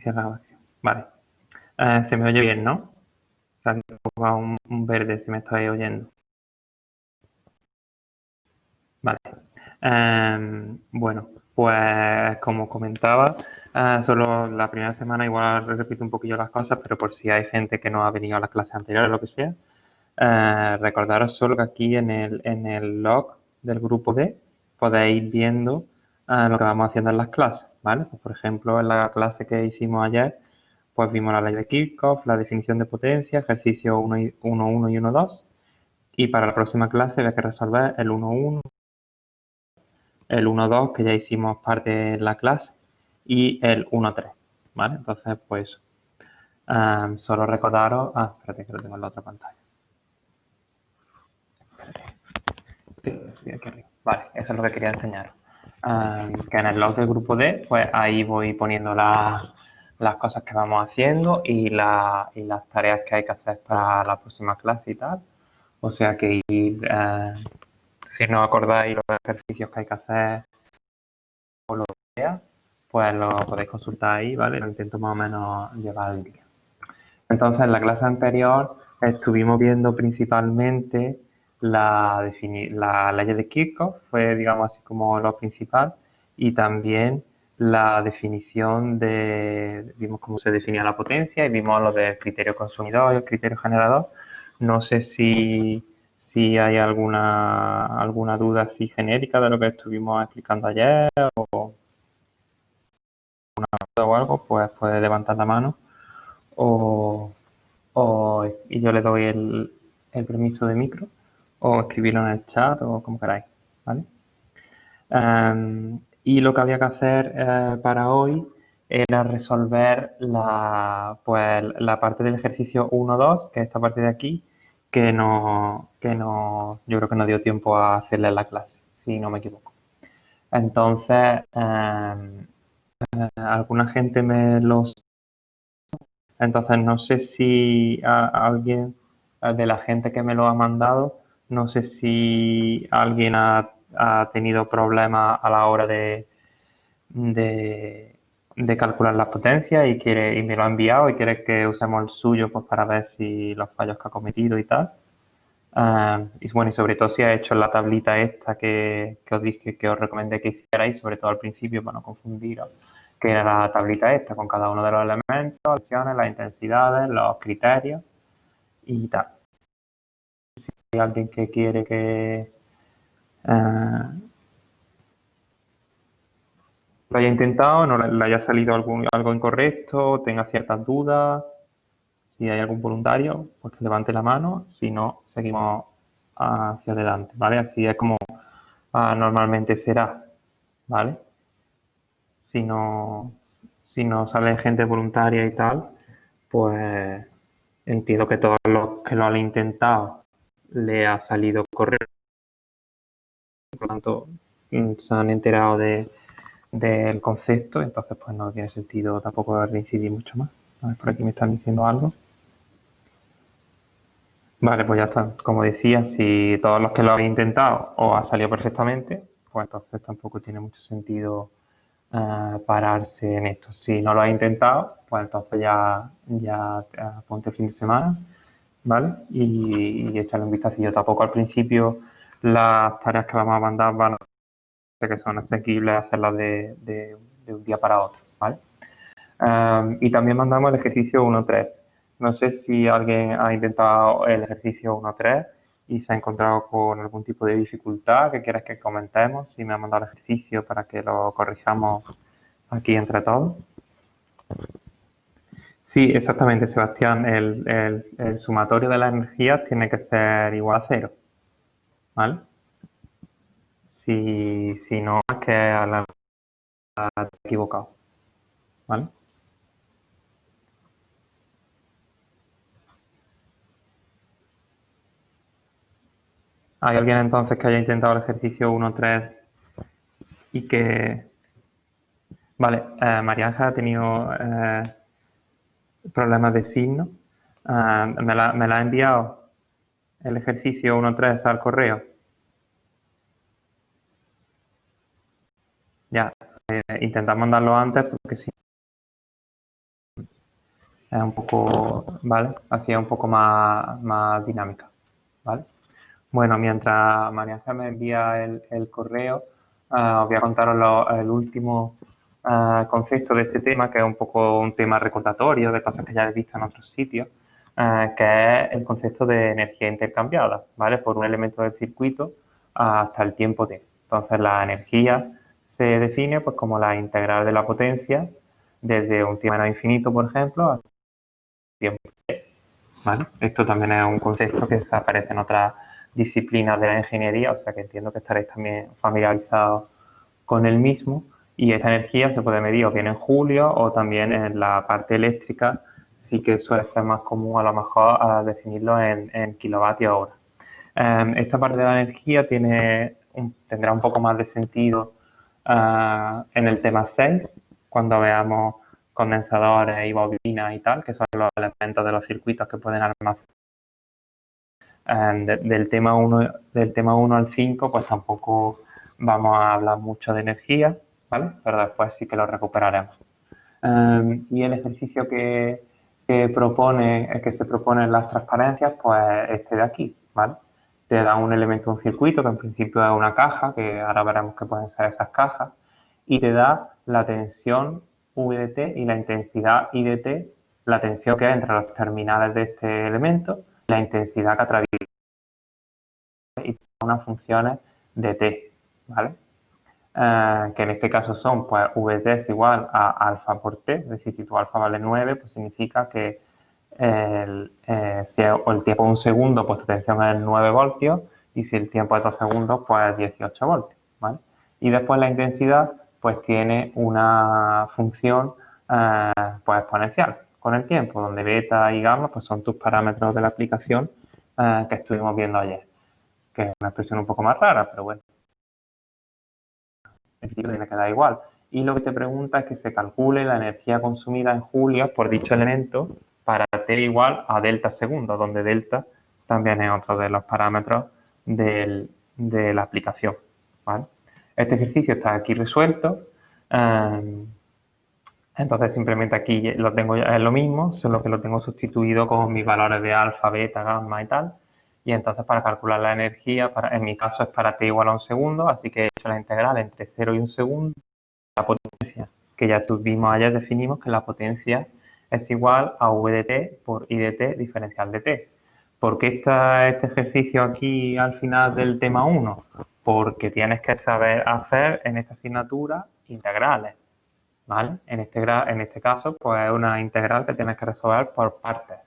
Cierra grabación. Vale. Se me oye bien, ¿no? Que aquí ponga un verde si me estáis oyendo. Vale. Bueno, pues como comentaba, solo la primera semana igual repito un poquillo las cosas, pero por si hay gente que no ha venido a las clases anteriores o lo que sea, recordaros solo que aquí en el log del grupo D podéis ir viendo lo que vamos haciendo en las clases, ¿vale? Pues, por ejemplo, en la clase que hicimos ayer, pues vimos la ley de Kirchhoff, la definición de potencia, ejercicio 1.1 y 1.2, y para la próxima clase hay que resolver el 1.1, el 1.2, que ya hicimos parte de la clase, y el 1.3, ¿vale? Entonces, pues, solo recordaros... espérate que lo tengo en la otra pantalla. Sí, aquí arriba. Vale, eso es lo que quería enseñar. Que en el log del grupo D, pues ahí voy poniendo las cosas que vamos haciendo y las tareas que hay que hacer para la próxima clase y tal. O sea que si no acordáis los ejercicios que hay que hacer o lo que sea, pues lo podéis consultar ahí, ¿vale? Lo intento más o menos llevar al día. Entonces, en la clase anterior estuvimos viendo principalmente la ley de Kirchhoff, fue, digamos así, como lo principal, y también la definición vimos cómo se definía la potencia y vimos lo del criterio consumidor y el criterio generador. No sé si hay alguna duda así genérica de lo que estuvimos explicando ayer o algo, pues puede levantar la mano o, y yo le doy el permiso de micro, o escribirlo en el chat, o como queráis, ¿vale? Y lo que había que hacer para hoy era resolver pues, la parte del ejercicio 1-2, que es esta parte de aquí, yo creo que no dio tiempo a hacerle en la clase, si no me equivoco. Entonces, alguna gente me los... Entonces, no sé si alguien de la gente que me lo ha mandado, no sé si alguien ha tenido problemas a la hora de calcular las potencias y me lo ha enviado y quiere que usemos el suyo pues para ver si los fallos que ha cometido y tal. Y bueno, y sobre todo si ha hecho la tablita esta que os dije que os recomendé que hicierais, sobre todo al principio para no confundiros, que era la tablita esta con cada uno de los elementos, las acciones, las intensidades, los criterios y tal. Si hay alguien que quiere que lo haya intentado, no le haya salido algo incorrecto, tenga ciertas dudas, si hay algún voluntario, pues que levante la mano, si no, seguimos hacia adelante, ¿vale? Así es como normalmente será, ¿vale? Si no, si no sale gente voluntaria y tal, pues entiendo que todos los que lo han intentado le ha salido correcto, por lo tanto se han enterado del concepto, entonces pues no tiene sentido tampoco reincidir mucho más. A ver, por aquí me están diciendo algo. Vale, pues ya está. Como decía, si todos los que lo habéis intentado os ha salido perfectamente, pues entonces tampoco tiene mucho sentido pararse en esto. Si no lo has intentado, pues entonces ya ponte el fin de semana, ¿vale? Y échale un vistacillo. Tampoco al principio las tareas que vamos a mandar van a ser que son asequibles hacerlas de un día para otro, ¿vale? Y también mandamos el ejercicio 1.3. No sé si alguien ha intentado el ejercicio 1.3 y se ha encontrado con algún tipo de dificultad que quieras que comentemos. Si me ha mandado el ejercicio para que lo corrijamos aquí entre todos. Sí, exactamente, Sebastián. El sumatorio de las energías tiene que ser igual a 0, ¿vale? Si no, es que la has equivocado, ¿vale? ¿Hay alguien entonces que haya intentado el ejercicio 1.3 y que... Vale, María Ángela ha tenido problemas de signo. Me la ha enviado el ejercicio 1.3 al correo. Ya, intentad mandarlo antes porque si Es un poco, ¿vale? Así es un poco más dinámica, ¿vale? Bueno, mientras María Ángel me envía el correo, os voy a contaros el último concepto de este tema, que es un poco un tema recordatorio de cosas que ya he visto en otros sitios, que es el concepto de energía intercambiada, ¿vale? Por un elemento del circuito hasta el tiempo t. Entonces, la energía se define pues, como la integral de la potencia desde un tiempo menos infinito, por ejemplo, hasta tiempo t, ¿vale? Esto también es un concepto que se aparece en otras disciplinas de la ingeniería, o sea que entiendo que estaréis también familiarizados con el mismo. Y esta energía se puede medir o bien en julio o también en la parte eléctrica, sí que suele ser más común a lo mejor a definirlo en kilovatios hora. Esta parte de la energía tendrá un poco más de sentido en el tema 6, cuando veamos condensadores y bobinas y tal, que son los elementos de los circuitos que pueden almacenar. Del tema 1 al 5, pues tampoco vamos a hablar mucho de energía, ¿vale? Pero después sí que lo recuperaremos. Y el ejercicio que se propone en las transparencias, pues este de aquí, ¿vale? Te da un elemento, un circuito, que en principio es una caja, que ahora veremos que pueden ser esas cajas, y te da la tensión V de T y la intensidad I de T, la tensión que hay entre los terminales de este elemento, la intensidad que atraviesa, y unas funciones de T, ¿vale? Que en este caso son, pues, Vt es igual a alfa por T, es decir, si tu alfa vale 9, pues significa que si el tiempo es un segundo, pues tu tensión es 9 voltios, y si el tiempo es 2 segundos, pues 18 voltios, ¿vale? Y después la intensidad, pues tiene una función, pues exponencial con el tiempo, donde beta y gamma, pues son tus parámetros de la aplicación que estuvimos viendo ayer, que es una expresión un poco más rara, pero bueno, el principio tiene que dar igual. Y lo que te pregunta es que se calcule la energía consumida en julios por dicho elemento para T igual a delta segundo, donde delta también es otro de los parámetros de la aplicación, ¿vale? Este ejercicio está aquí resuelto. Entonces simplemente aquí lo tengo ya, es lo mismo, solo que lo tengo sustituido con mis valores de alfa, beta, gamma y tal. Y entonces para calcular la energía, en mi caso es para t igual a un segundo, así que he hecho la integral entre 0 y un segundo. La potencia, que ya tuvimos ayer, definimos que la potencia es igual a v de t por i de t diferencial de t. ¿Por qué está este ejercicio aquí al final del tema 1? Porque tienes que saber hacer en esta asignatura integrales, ¿vale? En este caso, pues es una integral que tienes que resolver por partes,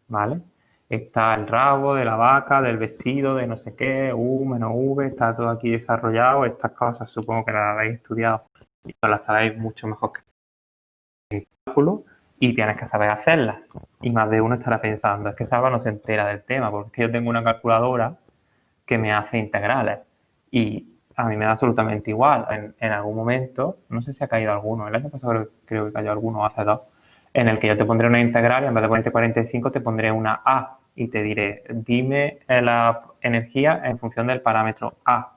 ¿vale? Está el rabo de la vaca, del vestido, de no sé qué, U menos V, está todo aquí desarrollado. Estas cosas supongo que las habéis estudiado y las sabéis mucho mejor que el cálculo, y tienes que saber hacerlas. Y más de uno estará pensando, es que Salva no se entera del tema, porque yo tengo una calculadora que me hace integrales y a mí me da absolutamente igual. En algún momento, no sé si ha caído alguno, el año pasado creo que cayó alguno, hace dos, en el que yo te pondré una integral y en vez de ponerte 45 te pondré una A y te diré, dime la energía en función del parámetro A.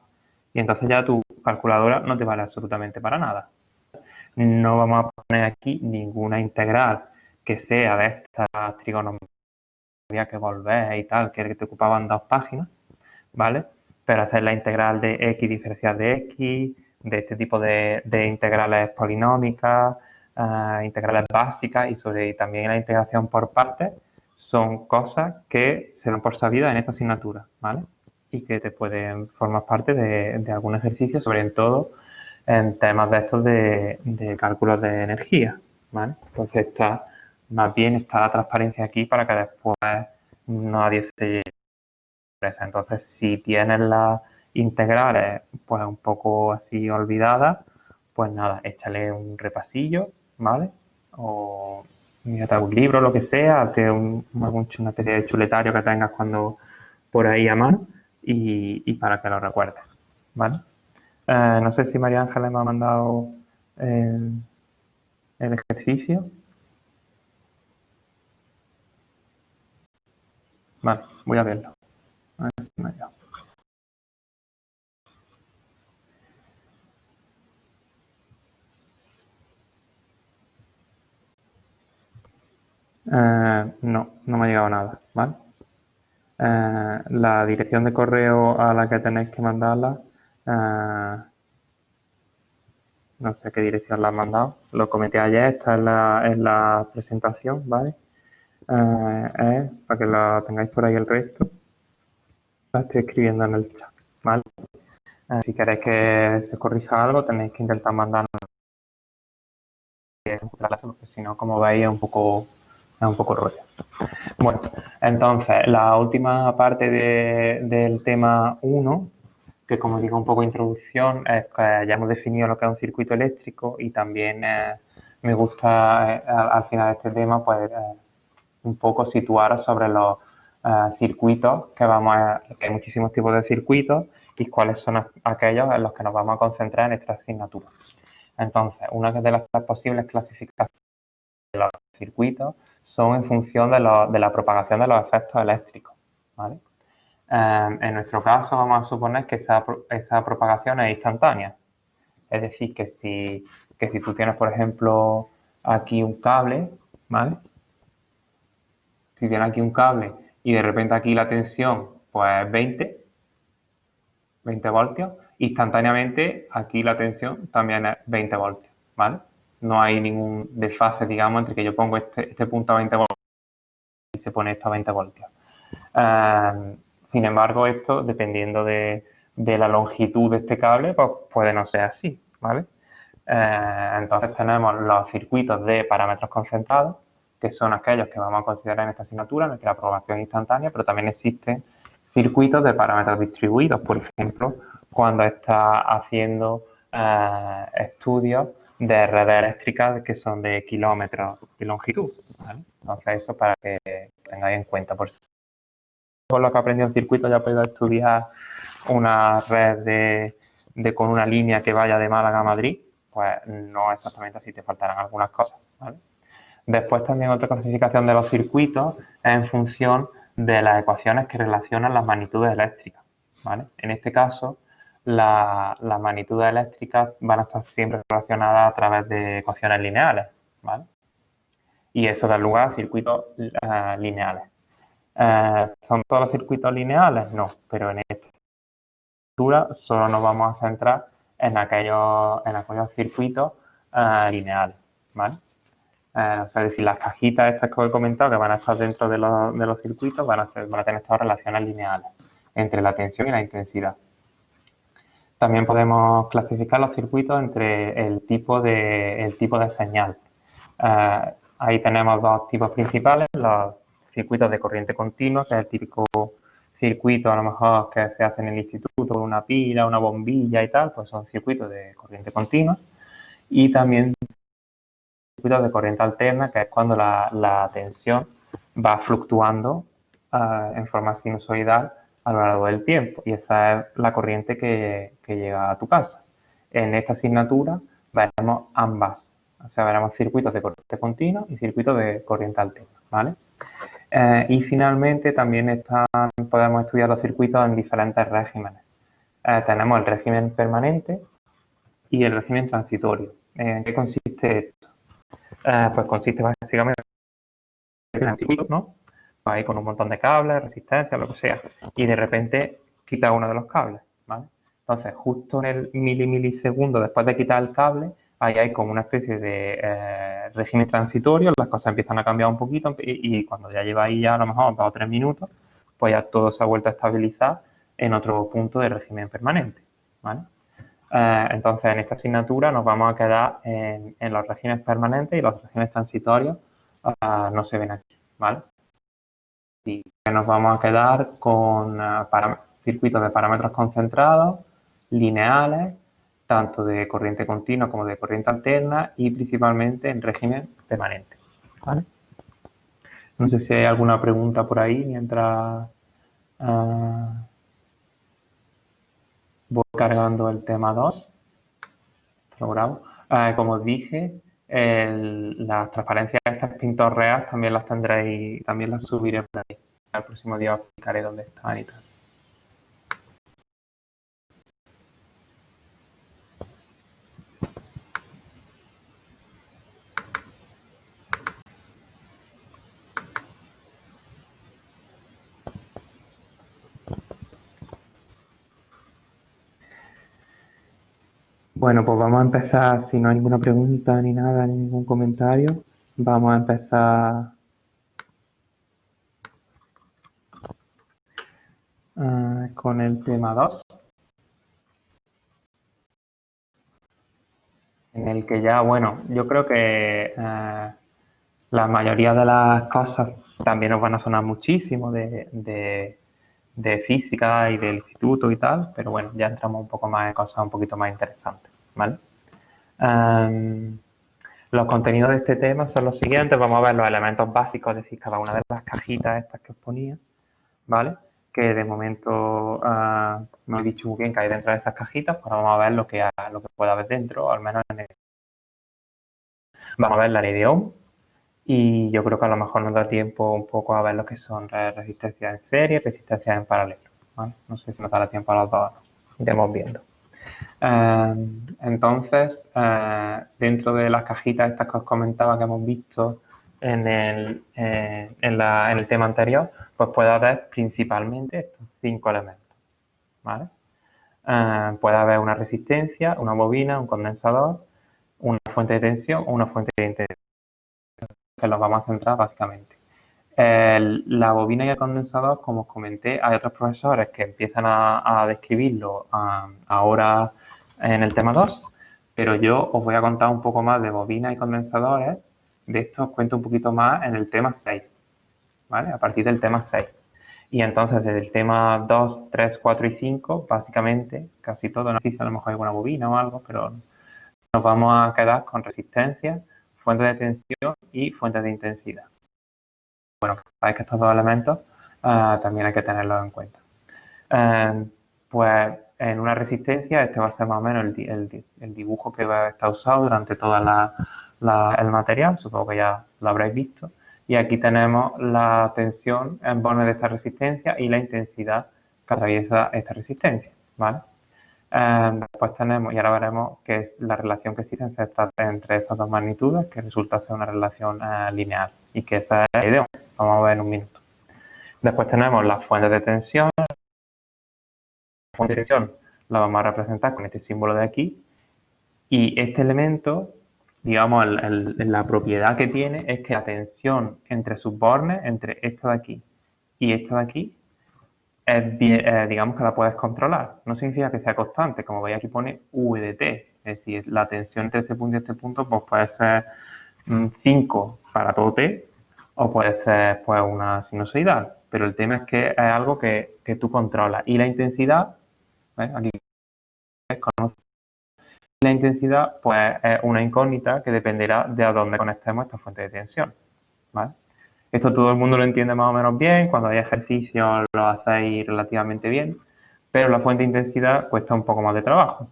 Y entonces ya tu calculadora no te vale absolutamente para nada. No vamos a poner aquí ninguna integral que sea de estas trigonometría que volver y tal, que te ocupaban 2 páginas, ¿vale? Pero hacer la integral de x diferencial de x, de este tipo de integrales polinómicas, integrales básicas y también la integración por partes, son cosas que se dan por sabidas en esta asignatura, ¿vale? Y que te pueden formar parte de algún ejercicio, sobre todo en temas de estos de cálculos de energía, ¿vale? Entonces más bien está la transparencia aquí para que después nadie se lleve presa. Entonces, si tienes las integrales pues un poco así olvidadas, pues nada, échale un repasillo, ¿vale? O mírate algún libro, lo que sea, hazte una especie de chuletario que tengas cuando por ahí a mano y para que lo recuerdes, ¿vale? No sé si María Ángeles me ha mandado el, el ejercicio. Vale, voy a verlo. A ver si me ha llegado. No, no me ha llegado nada, ¿vale? La dirección de correo a la que tenéis que mandarla, no sé qué dirección la han mandado, lo comenté ayer, está en la presentación, ¿vale? Es para que la tengáis por ahí el resto, la estoy escribiendo en el chat, ¿vale? Si queréis que se corrija algo, tenéis que intentar mandarnos porque si no, como veis, es un poco rollo. Bueno, entonces, la última parte del tema 1, que como digo, un poco de introducción, es que ya hemos definido lo que es un circuito eléctrico y también me gusta al final de este tema, pues un poco situaros sobre los circuitos que que hay muchísimos tipos de circuitos y cuáles son aquellos en los que nos vamos a concentrar en esta asignatura. Entonces, una de las posibles clasificaciones de los circuitos son en función de la propagación de los efectos eléctricos, ¿vale? En nuestro caso vamos a suponer que esa propagación es instantánea. Es decir, que si tú tienes, por ejemplo, aquí un cable, ¿vale? Si tienes aquí un cable y de repente aquí la tensión, pues 20 voltios, instantáneamente aquí la tensión también es 20 voltios, ¿vale? No hay ningún desfase, digamos, entre que yo pongo este punto a 20 voltios y se pone esto a 20 voltios. Sin embargo, esto, dependiendo de la longitud de este cable, pues puede no ser así, ¿vale? Entonces tenemos los circuitos de parámetros concentrados, que son aquellos que vamos a considerar en esta asignatura, en la propagación instantánea, pero también existen circuitos de parámetros distribuidos, por ejemplo, cuando está haciendo estudios de redes eléctricas que son de kilómetros de longitud, ¿vale? Entonces eso para que tengáis en cuenta. Por lo que aprendí en circuito ya he podido estudiar una red con una línea que vaya de Málaga a Madrid, pues no exactamente así, te faltarán algunas cosas, ¿vale? Después también otra clasificación de los circuitos es en función de las ecuaciones que relacionan las magnitudes eléctricas, ¿vale? En este caso, las magnitudes eléctricas van a estar siempre relacionadas a través de ecuaciones lineales, ¿vale? Y eso da lugar a circuitos lineales. ¿Son todos los circuitos lineales? No, pero en esta lectura solo nos vamos a centrar en aquellos circuitos lineales, ¿vale? O sea, es decir, las cajitas estas que os he comentado que van a estar dentro de los circuitos van a tener estas relaciones lineales entre la tensión y la intensidad. También podemos clasificar los circuitos entre el tipo de señal. Ahí tenemos dos tipos principales, los circuitos de corriente continua, que es el típico circuito a lo mejor que se hace en el instituto, una pila, una bombilla y tal, pues son circuitos de corriente continua. Y también circuitos de corriente alterna, que es cuando la tensión va fluctuando en forma sinusoidal a lo largo del tiempo. Y esa es la corriente que llega a tu casa. En esta asignatura veremos ambas. O sea, veremos circuitos de corriente continua y circuitos de corriente alterna, ¿vale? Y finalmente también podemos estudiar los circuitos en diferentes regímenes. Tenemos el régimen permanente y el régimen transitorio. ¿En qué consiste esto? Pues consiste básicamente en un circuito, ¿no? Ahí con un montón de cables, resistencia, lo que sea, y de repente quita uno de los cables, ¿vale? Entonces, justo en el milisegundo después de quitar el cable, ahí hay como una especie de régimen transitorio, las cosas empiezan a cambiar un poquito y cuando ya lleva ahí ya a lo mejor 2 o 3 minutos, pues ya todo se ha vuelto a estabilizar en otro punto de régimen permanente, ¿vale? Entonces, en esta asignatura nos vamos a quedar en los regímenes permanentes y los regímenes transitorios no se ven aquí, ¿vale? Y nos vamos a quedar con circuitos de parámetros concentrados, lineales, tanto de corriente continua como de corriente alterna y principalmente en régimen permanente, ¿vale? No sé si hay alguna pregunta por ahí mientras voy cargando el tema 2. Lo grabo. Como os dije, las transparencias de estas pintorreas también las tendréis, también las subiré por ahí. El próximo día os explicaré dónde están y tal. Bueno, pues vamos a empezar, si no hay ninguna pregunta ni nada, ni ningún comentario, vamos a empezar con el tema 2, en el que ya, bueno, yo creo que la mayoría de las cosas también nos van a sonar muchísimo de física y del instituto y tal, pero bueno, ya entramos un poco más en cosas un poquito más interesantes, ¿vale? Los contenidos de este tema son los siguientes. Vamos a ver los elementos básicos, es decir, cada una de las cajitas estas que os ponía, ¿vale? Que de momento no he dicho muy bien que hay dentro de esas cajitas, pues vamos a ver lo que pueda haber dentro, al menos vamos a ver la ley de Ohm, y yo creo que a lo mejor nos da tiempo un poco a ver lo que son resistencias en serie, resistencias en paralelo, ¿vale? No sé si nos dará tiempo a los dos, iremos viendo. Entonces, dentro de las cajitas estas que os comentaba que hemos visto en el tema anterior, pues puede haber principalmente estos 5 elementos, ¿vale? Puede haber una resistencia, una bobina, un condensador, una fuente de tensión o una fuente de intensidad, que los vamos a centrar básicamente. La bobina y el condensador, como os comenté, hay otros profesores que empiezan a describirlo ahora en el tema 2, pero yo os voy a contar un poco más de bobinas y condensadores. De esto os cuento un poquito más en el tema 6, ¿vale? A partir del tema 6. Y entonces desde el tema 2, 3, 4 y 5, básicamente, casi todo, no sé si a lo mejor hay alguna bobina o algo, pero nos vamos a quedar con resistencia, fuentes de tensión y fuentes de intensidad. Bueno, sabéis que estos dos elementos también hay que tenerlos en cuenta. Pues en una resistencia, este va a ser más o menos el dibujo que va a estar usado durante todo el material, supongo que ya lo habréis visto. Y aquí tenemos la tensión en bornes de esta resistencia y la intensidad que atraviesa esta resistencia, ¿vale? Después tenemos, y ahora veremos que es la relación que existe entre esas dos magnitudes, que resulta ser una relación lineal, y que esa es la idea. Vamos a ver en un minuto. Después tenemos las fuentes de tensión. La fuente de tensión la vamos a representar con este símbolo de aquí, y este elemento, digamos, la propiedad que tiene es que la tensión entre sus bornes, entre esto de aquí y esto de aquí, digamos que la puedes controlar. No significa que sea constante, como veis aquí pone V de T, es decir, la tensión entre este punto y este punto pues puede ser 5 para todo T, o puede ser pues una sinusoidal, pero el tema es que es algo que tú controlas. Y la intensidad, ¿ves? Aquí la intensidad pues es una incógnita que dependerá de a dónde conectemos esta fuente de tensión, ¿vale? Esto todo el mundo lo entiende más o menos bien, cuando hay ejercicios lo hacéis relativamente bien, pero la fuente de intensidad cuesta un poco más de trabajo.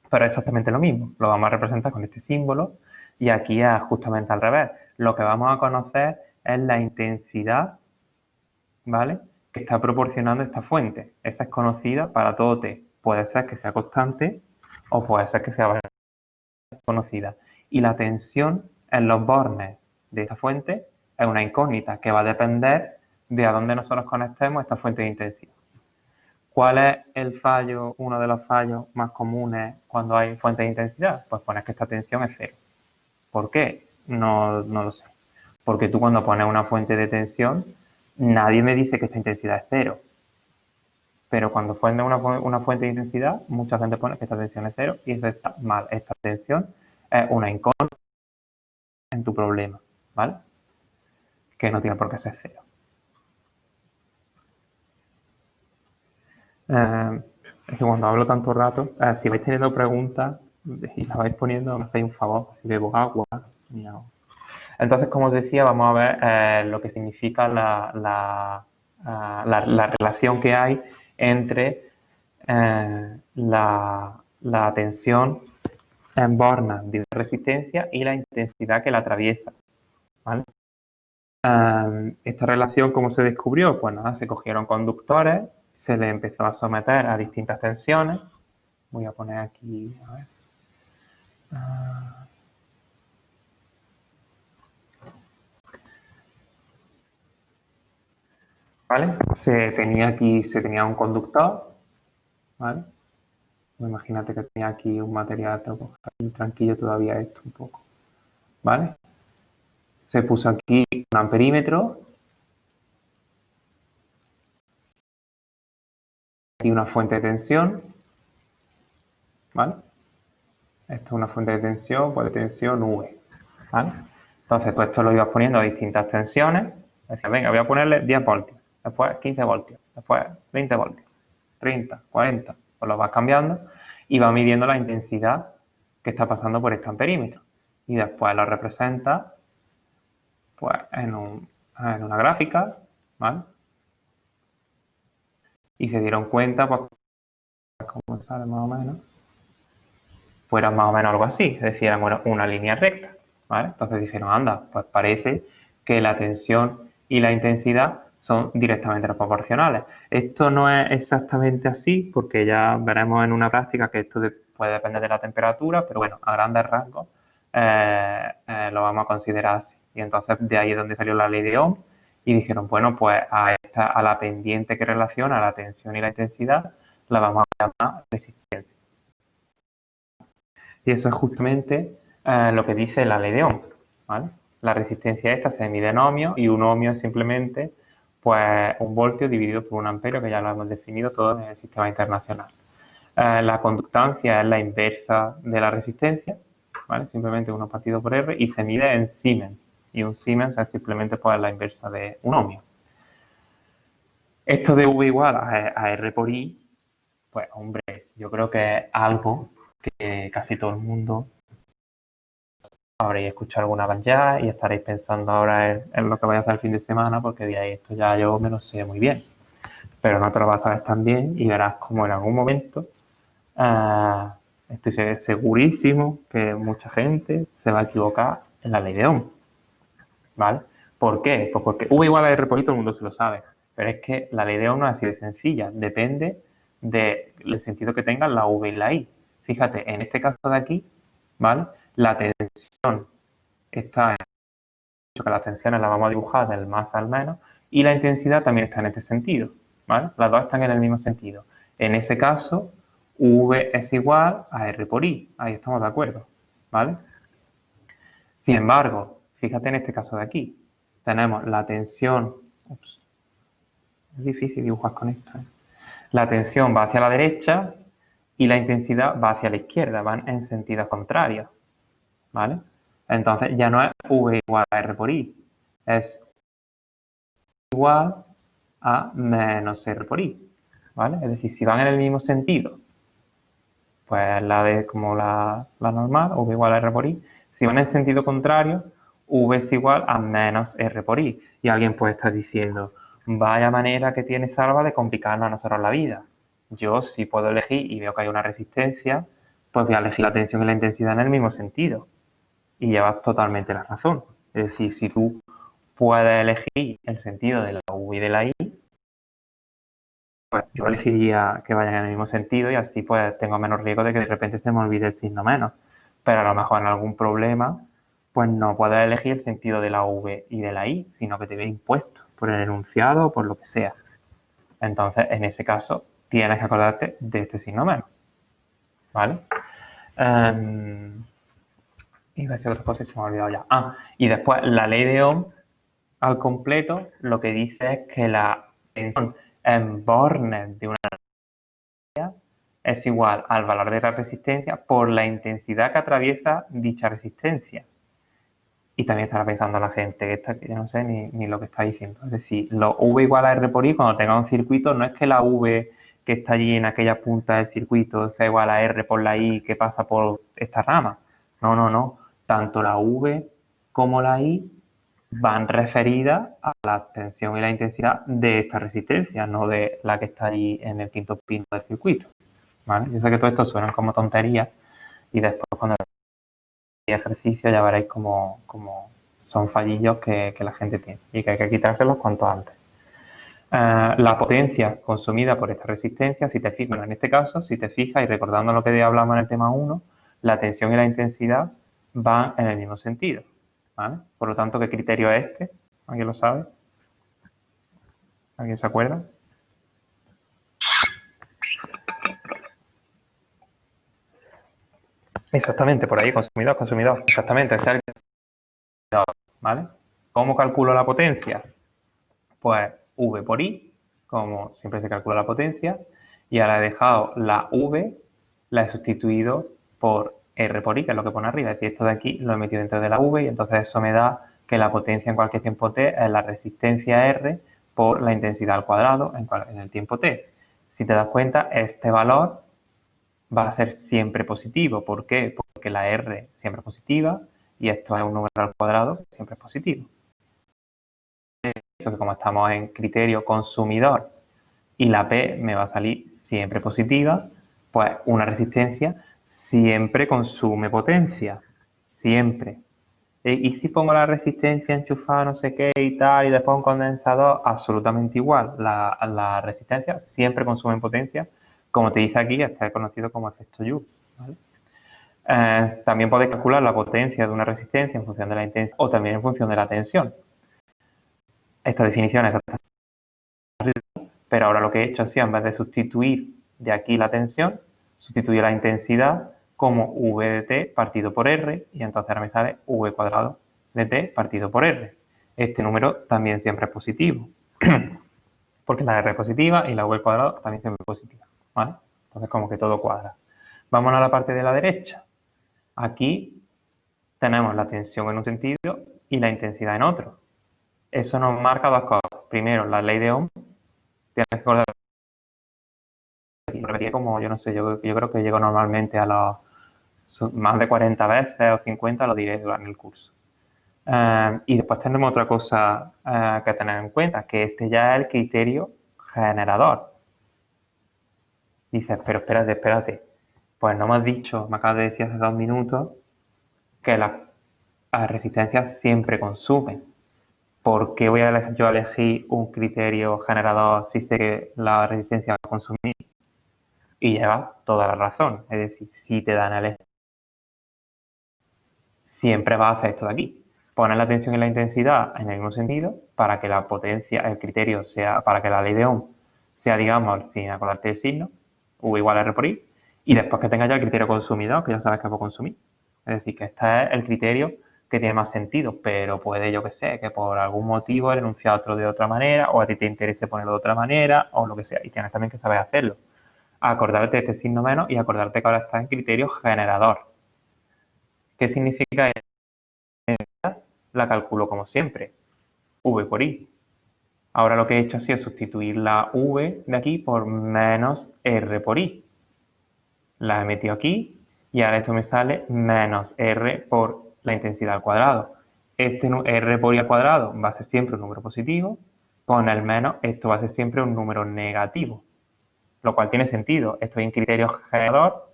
Pero es exactamente lo mismo, lo vamos a representar con este símbolo y aquí es justamente al revés. Lo que vamos a conocer es la intensidad, ¿vale?, que está proporcionando esta fuente. Esa es conocida para todo T. Puede ser que sea constante o puede ser que sea conocida. Y la tensión en los bornes de esta fuente es una incógnita que va a depender de a dónde nosotros conectemos esta fuente de intensidad. ¿Cuál es el fallo, uno de los fallos más comunes cuando hay fuente de intensidad? Pues poner que esta tensión es cero. ¿Por qué? No lo sé. Porque tú cuando pones una fuente de tensión, nadie me dice que esta intensidad es cero. Pero cuando pones una fuente de intensidad, mucha gente pone que esta tensión es cero y eso está mal. Esta tensión es una incógnita en tu problema, ¿vale? Que no tiene por qué ser cero. Es que cuando hablo tanto rato, si vais teniendo preguntas y las vais poniendo, me hacéis un favor, si bebo agua, ni agua. Entonces, como os decía, vamos a ver lo que significa la relación que hay entre la tensión en bornas de resistencia y la intensidad que la atraviesa, ¿vale? Esta relación, ¿cómo se descubrió? Pues nada, se cogieron conductores, se les empezó a someter a distintas tensiones. Voy a poner aquí, a ver. ¿Vale? Se tenía un conductor, ¿vale? Imagínate que tenía aquí un material, tranquilo todavía esto un poco, ¿vale? Se puso aquí un amperímetro, aquí una fuente de tensión, ¿vale? Esto es una fuente de tensión, pues de tensión V, ¿vale? Entonces, tú esto lo ibas poniendo a distintas tensiones. Decías, venga, voy a ponerle 10 voltios, después 15 voltios, después 20 voltios, 30, 40, pues lo vas cambiando y vas midiendo la intensidad que está pasando por este amperímetro. Y después lo representa pues, en una gráfica, ¿vale? Y se dieron cuenta, pues, como sale más o menos, fuera más o menos algo así, es decir, eran una línea recta, ¿vale? Entonces dijeron, anda, pues parece que la tensión y la intensidad son directamente proporcionales. Esto no es exactamente así, porque ya veremos en una práctica que esto puede depender de la temperatura, pero bueno, a grandes rasgos lo vamos a considerar así. Y entonces de ahí es donde salió la ley de Ohm y dijeron, bueno, pues a la pendiente que relaciona la tensión y la intensidad la vamos a llamar resistencia. Y eso es justamente lo que dice la ley de Ohm, ¿vale? La resistencia esta se mide en ohmios y un ohmio es simplemente pues, un voltio dividido por un amperio, que ya lo hemos definido todo en el sistema internacional. La conductancia es la inversa de la resistencia, ¿vale? Simplemente 1 partido por R y se mide en Siemens. Y un Siemens es simplemente pues, la inversa de un ohmio. Esto de V igual a R por I, pues hombre, yo creo que es algo que casi todo el mundo habréis escuchado alguna vez ya y estaréis pensando ahora en lo que vais a hacer el fin de semana porque de ahí esto ya yo me lo sé muy bien. Pero no te lo vas a saber tan bien y verás como en algún momento estoy segurísimo que mucha gente se va a equivocar en la ley de Ohm, ¿vale? ¿Por qué? Pues porque V igual a R por I todo el mundo se lo sabe, pero es que la ley de Ohm no es así de sencilla, depende del sentido que tengan la V y la I. Fíjate, en este caso de aquí, ¿vale? La tensión está en que las tensiones las vamos a dibujar del más al menos y la intensidad también está en este sentido, ¿vale? Las dos están en el mismo sentido. En ese caso, V es igual a R por I, ahí estamos de acuerdo, ¿vale? Sin embargo, fíjate en este caso de aquí, tenemos la tensión, es difícil dibujar con esto, ¿eh? La tensión va hacia la derecha y la intensidad va hacia la izquierda, van en sentidos contrarios, ¿vale? Entonces ya no es V igual a R por I, es igual a menos R por I, ¿vale? Es decir, si van en el mismo sentido, pues como la normal, V igual a R por I. Si van en sentido contrario, V es igual a menos R por I. Y alguien puede estar diciendo, vaya manera que tiene Salva de complicarnos a nosotros la vida. Yo si puedo elegir y veo que hay una resistencia, pues voy a elegir la tensión y la intensidad en el mismo sentido. Y llevas totalmente la razón. Es decir, si tú puedes elegir el sentido de la V y de la I, pues yo elegiría que vayan en el mismo sentido y así pues tengo menos riesgo de que de repente se me olvide el signo menos. Pero a lo mejor en algún problema, pues no puedes elegir el sentido de la V y de la I, sino que te viene impuesto por el enunciado o por lo que sea. Entonces, en ese caso, tienes que acordarte de este signo menos. ¿Vale? Iba a decir otra cosa y se me ha olvidado ya. Y después la ley de Ohm al completo lo que dice es que la tensión en bornes de una es igual al valor de la resistencia por la intensidad que atraviesa dicha resistencia. Y también estará pensando la gente que yo no sé ni lo que está diciendo. Es decir, lo V igual a R por I cuando tenga un circuito no es que la V que está allí en aquella punta del circuito sea igual a R por la I que pasa por esta rama. No, no, no. Tanto la V como la I van referidas a la tensión y la intensidad de esta resistencia, no de la que está allí en el quinto pino del circuito. ¿Vale? Yo sé que todo esto suena como tonterías y después cuando el ejercicio ya veréis cómo son fallillos que la gente tiene y que hay que quitárselos cuanto antes. La potencia consumida por esta resistencia, si te fijas, bueno, en este caso, si te fijas y recordando lo que hablamos en el tema 1, la tensión y la intensidad van en el mismo sentido. ¿Vale? Por lo tanto, ¿qué criterio es este? ¿Alguien lo sabe? ¿Alguien se acuerda? Exactamente, por ahí, consumidor, consumidor. Exactamente, ese es el consumidor, ¿vale? ¿Cómo calculo la potencia? Pues V por I, como siempre se calcula la potencia, y ahora he dejado la V, la he sustituido por R por I, que es lo que pone arriba. Es decir, esto de aquí lo he metido dentro de la V y entonces eso me da que la potencia en cualquier tiempo t es la resistencia R por la intensidad al cuadrado en el tiempo t. Si te das cuenta, este valor va a ser siempre positivo. ¿Por qué? Porque la R siempre es positiva y esto es un número al cuadrado que siempre es positivo. Eso que como estamos en criterio consumidor y la P me va a salir siempre positiva, pues una resistencia siempre consume potencia, siempre. Y si pongo la resistencia enchufada no sé qué y tal, y después un condensador, absolutamente igual. La resistencia siempre consume potencia, como te dice aquí, está conocido como efecto Joule, ¿vale? También podéis calcular la potencia de una resistencia en función de la intensidad o también en función de la tensión. Esta definición es pero ahora lo que he hecho ha sido, en vez de sustituir de aquí la tensión, sustituir la intensidad como V de t partido por R, y entonces ahora me sale V cuadrado de t partido por R. Este número también siempre es positivo, porque la R es positiva y la V cuadrado también siempre es positiva, ¿vale? Entonces como que todo cuadra. Vamos a la parte de la derecha. Aquí tenemos la tensión en un sentido y la intensidad en otro. Eso nos marca dos cosas. Primero, la ley de Ohm. Tienes que acordar como, yo no sé, yo creo que llego normalmente a los más de 40 veces o 50, lo diré durante el curso. Y después tenemos otra cosa que tener en cuenta, que este ya es el criterio generador. Dices, pero espérate. Pues no me has dicho, me acabas de decir hace 2 minutos, que las resistencias siempre consumen. ¿Por qué voy a yo elegir un criterio generador si sé que la resistencia va a consumir? Y llevas toda la razón. Es decir, si te dan el siempre va a hacer esto de aquí. Poner la tensión y la intensidad en el mismo sentido para que la potencia, el criterio sea, para que la ley de Ohm sea, digamos, sin acordarte del signo, V igual a R por I, y después que tenga ya el criterio consumidor, que ya sabes que va a consumir. Es decir, que este es el criterio que tiene más sentido, pero puede, yo que sé, que por algún motivo el enunciado otro de otra manera, o a ti te interese ponerlo de otra manera, o lo que sea, y tienes también que saber hacerlo. Acordarte de este signo menos y acordarte que ahora está en criterio generador. ¿Qué significa eso? La calculo como siempre, V por I. Ahora lo que he hecho ha sido sustituir la V de aquí por menos R por I. La he metido aquí y ahora esto me sale menos R por la intensidad al cuadrado. Este R por I al cuadrado va a ser siempre un número positivo, con el menos esto va a ser siempre un número negativo, lo cual tiene sentido. Estoy en criterio generador,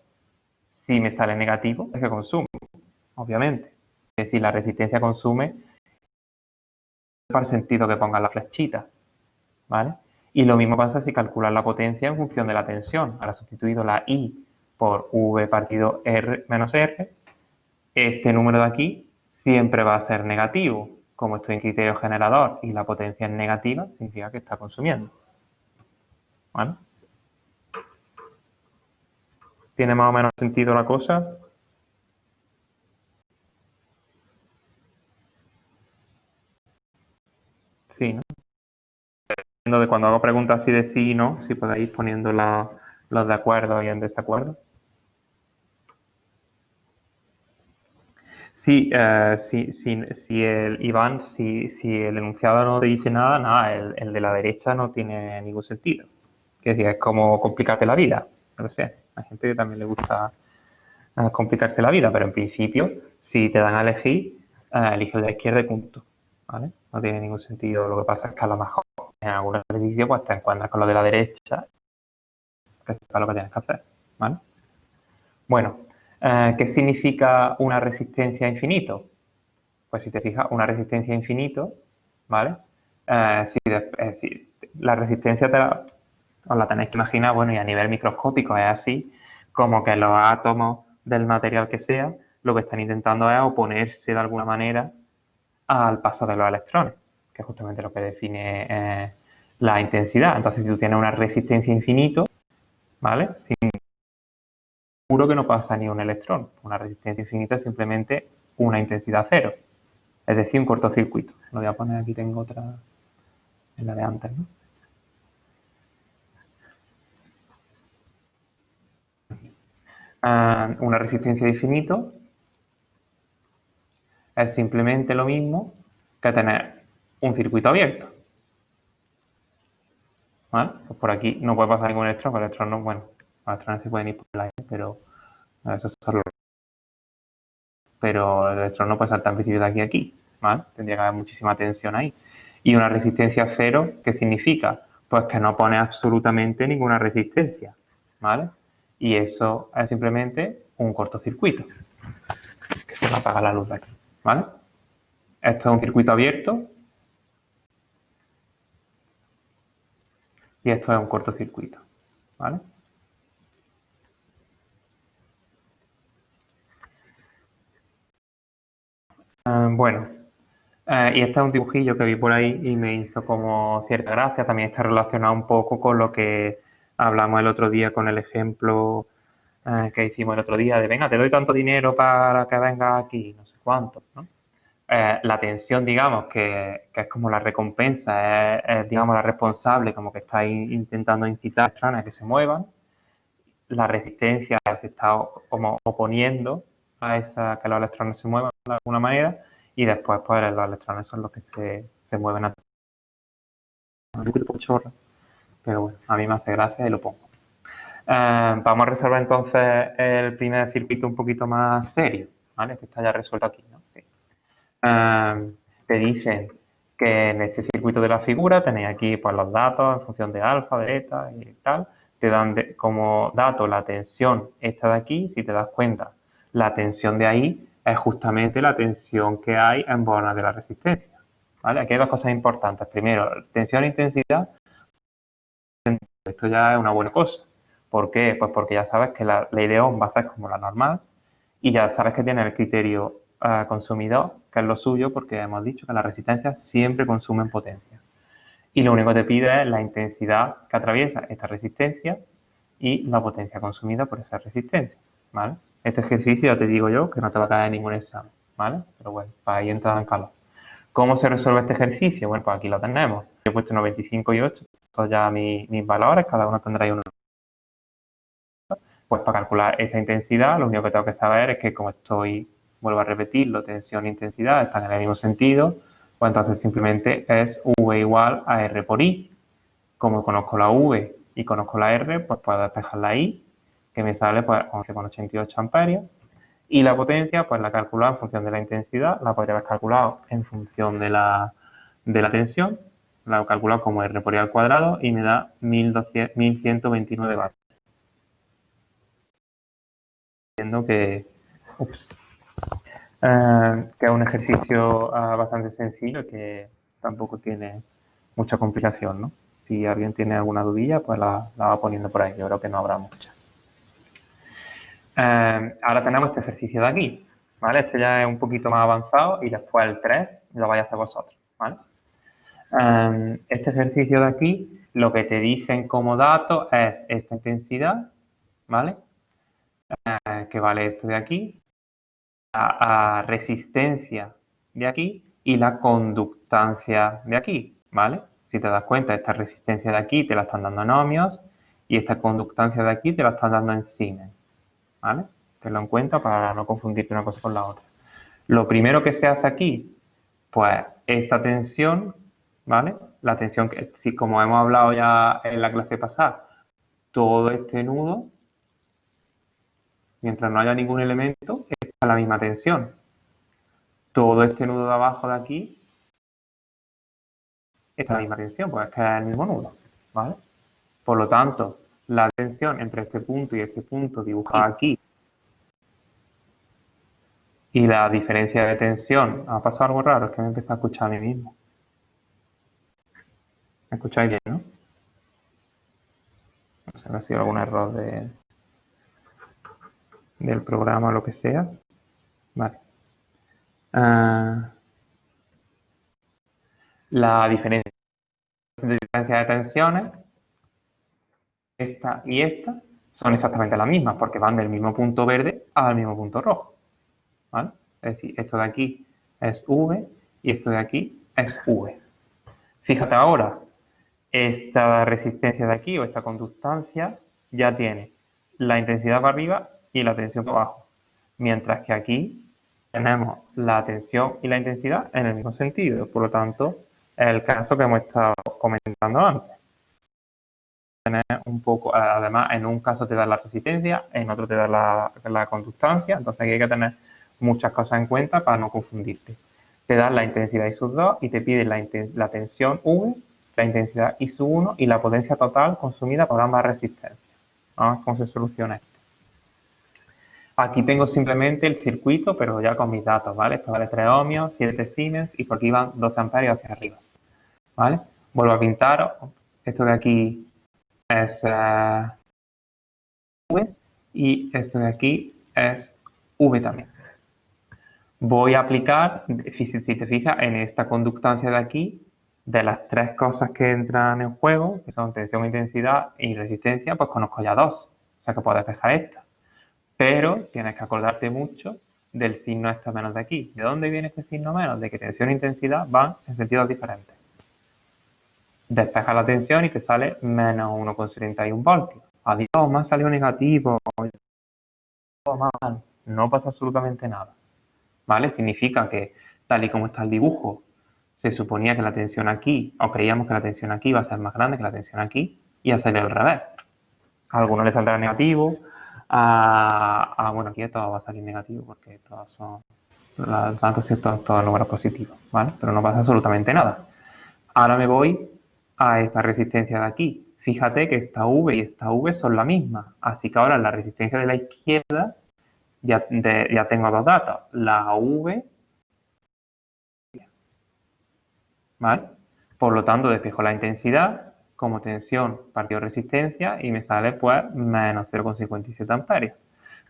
si me sale negativo es que consume, obviamente. Es decir, la resistencia consume para el sentido que ponga la flechita, ¿vale? Y lo mismo pasa si calculas la potencia en función de la tensión. Ahora he sustituido la I por V partido R menos R. Este número de aquí siempre va a ser negativo. Como estoy en criterio generador y la potencia es negativa, significa que está consumiendo, ¿vale? ¿Tiene más o menos sentido la cosa? Sí, ¿no? De cuando hago preguntas así de sí y no, si podéis poniendo los de acuerdo y en desacuerdo. Sí, si el Iván, si el enunciado no te dice nada, nada, el de la derecha no tiene ningún sentido. Es decir, es como complicarte la vida. No lo sé. Hay gente que también le gusta complicarse la vida, pero en principio, si te dan a elegir, elige el de la izquierda y punto. ¿Vale? No tiene ningún sentido. Lo que pasa es que a lo mejor en algún ejercicio pues te encuentras con lo de la derecha, que es lo que tienes que hacer. ¿Vale? Bueno, ¿qué significa una resistencia a infinito? Pues si te fijas, una resistencia a infinito, ¿vale? Si la resistencia os la tenéis que imaginar, bueno, y a nivel microscópico es así, como que los átomos del material que sea, lo que están intentando es oponerse de alguna manera al paso de los electrones, que es justamente lo que define la intensidad. Entonces, si tú tienes una resistencia a infinito, ¿vale? Sin seguro que no pasa ni un electrón. Una resistencia infinita es simplemente una intensidad cero, es decir, un cortocircuito. Lo voy a poner aquí, tengo otra en la de antes, ¿no? Una resistencia de infinito es simplemente lo mismo que tener un circuito abierto. ¿Vale? Pues por aquí no puede pasar ningún electrón, porque el electrón no, bueno, los electrones se pueden ir por el aire, pero eso es solo. Pero el electrón no puede saltar en principio de aquí a aquí, ¿vale? Tendría que haber muchísima tensión ahí. Y una resistencia cero, ¿qué significa? Pues que no pone absolutamente ninguna resistencia, ¿vale? Y eso es simplemente un cortocircuito, que se va a apagar la luz de aquí, ¿vale? Esto es un circuito abierto y esto es un cortocircuito, ¿vale? Bueno, y este es un dibujillo que vi por ahí y me hizo como cierta gracia. También está relacionado un poco con lo que hablamos el otro día con el ejemplo que hicimos el otro día de, venga, te doy tanto dinero para que vengas aquí, no sé cuánto, ¿no? La tensión, digamos, que es como la recompensa, es, digamos, la responsable, como que está intentando incitar a los electrones a que se muevan. La resistencia se está como oponiendo a esa, que los electrones se muevan de alguna manera, y después pues los electrones son los que se mueven a un poco chorro, pero bueno, a mí me hace gracia y lo pongo. Vamos a resolver entonces el primer circuito un poquito más serio, ¿vale? Que está ya resuelto aquí, ¿no? Sí. Te dicen que en este circuito de la figura tenéis aquí pues, los datos en función de alfa, de beta y tal. Te dan como dato la tensión esta de aquí. Si te das cuenta, la tensión de ahí es justamente la tensión que hay en bornas de la resistencia. ¿Vale? Aquí hay dos cosas importantes. Primero, tensión e intensidad. Esto ya es una buena cosa. ¿Por qué? Pues porque ya sabes que la ley de Ohm va a ser como la normal y ya sabes que tiene el criterio consumidor, que es lo suyo, porque hemos dicho que las resistencias siempre consumen potencia. Y lo único que te pide es la intensidad que atraviesa esta resistencia y la potencia consumida por esa resistencia, ¿vale? Este ejercicio ya te digo yo que no te va a caer en ningún examen, ¿vale? Pero bueno, para ahí entrar en calor. ¿Cómo se resuelve este ejercicio? Bueno, pues aquí lo tenemos. Yo he puesto 95 y 8, estos ya mis valores, cada uno tendrá uno. Pues para calcular esta intensidad, lo único que tengo que saber es que como estoy, vuelvo a repetirlo, tensión e intensidad están en el mismo sentido, pues entonces simplemente es V igual a R por I. Como conozco la V y conozco la R, pues puedo despejar la I, que me sale pues 11,88 amperios. Y la potencia, pues la calculo en función de la intensidad, la podría haber calculado en función de la tensión, la he calculado como R por I al cuadrado y me da 1129 vatios. Entiendo que es un ejercicio bastante sencillo que tampoco tiene mucha complicación, ¿no? Si alguien tiene alguna dudilla, pues la va poniendo por ahí. Yo creo que no habrá mucha. Ahora tenemos este ejercicio de aquí, ¿vale? Este ya es un poquito más avanzado y después el 3 lo vais a hacer vosotros, ¿vale? Este ejercicio de aquí, lo que te dicen como dato es esta intensidad, ¿vale? Que vale esto de aquí, a resistencia de aquí y la conductancia de aquí, ¿vale? Si te das cuenta, esta resistencia de aquí te la están dando en ohmios y esta conductancia de aquí te la están dando en Siemens, ¿vale? Tenlo en cuenta para no confundirte una cosa con la otra. Lo primero que se hace aquí, pues esta tensión, ¿vale? La tensión que, si como hemos hablado ya en la clase pasada, todo este nudo, mientras no haya ningún elemento, está a la misma tensión. Todo este nudo de abajo de aquí está a la misma tensión, porque es que es el mismo nudo, ¿vale? Por lo tanto, la tensión entre este punto y este punto dibujado aquí y la diferencia de tensión, ¿ha pasado algo raro? Es que me empezado a escuchar a mí mismo. ¿Me escucháis bien, no? No sé, no ha sido algún error del programa o lo que sea. Vale. La diferencia de tensiones, esta y esta, son exactamente las mismas porque van del mismo punto verde al mismo punto rojo, ¿vale? Es decir, esto de aquí es V y esto de aquí es V. Fíjate ahora, esta resistencia de aquí o esta conductancia ya tiene la intensidad para arriba y la tensión para abajo, mientras que aquí tenemos la tensión y la intensidad en el mismo sentido. Por lo tanto, es el caso que hemos estado comentando antes. Un poco, además, en un caso te da la resistencia, en otro te da la conductancia, entonces aquí hay que tener muchas cosas en cuenta para no confundirte. Te dan la intensidad I sub 2 y te piden la tensión V, la intensidad I sub 1 y la potencia total consumida por ambas resistencias. Vamos a ver cómo se soluciona esto. Aquí tengo simplemente el circuito, pero ya con mis datos, ¿vale? Esto vale 3 ohmios, 7 Siemens y por aquí van 12 amperios hacia arriba, ¿vale? Vuelvo a pintar, esto de aquí es V y esto de aquí es V también. Voy a aplicar, si te fijas, en esta conductancia de aquí, de las tres cosas que entran en juego, que son tensión, intensidad y resistencia, pues conozco ya dos. O sea que puedo despejar esta. Pero tienes que acordarte mucho del signo este menos de aquí. ¿De dónde viene este signo menos? De que tensión e intensidad van en sentidos diferentes. Despeja la tensión y te sale menos 1,71 voltios. Adiós, me ha salido negativo. Mal. No pasa absolutamente nada. ¿Vale? Significa que, tal y como está el dibujo, se suponía que la tensión aquí, o creíamos que la tensión aquí iba a ser más grande que la tensión aquí, y a salir al revés. A algunos les saldrá negativo, bueno, aquí todo va a salir negativo porque todos son, los datos son todos números positivos, ¿vale? Pero no pasa absolutamente nada. Ahora me voy a esta resistencia de aquí. Fíjate que esta V y esta V son la misma, así que ahora en la resistencia de la izquierda ya tengo dos datos, la V, ¿vale? Por lo tanto, despejo la intensidad como tensión partido resistencia y me sale pues menos 0,57 amperios.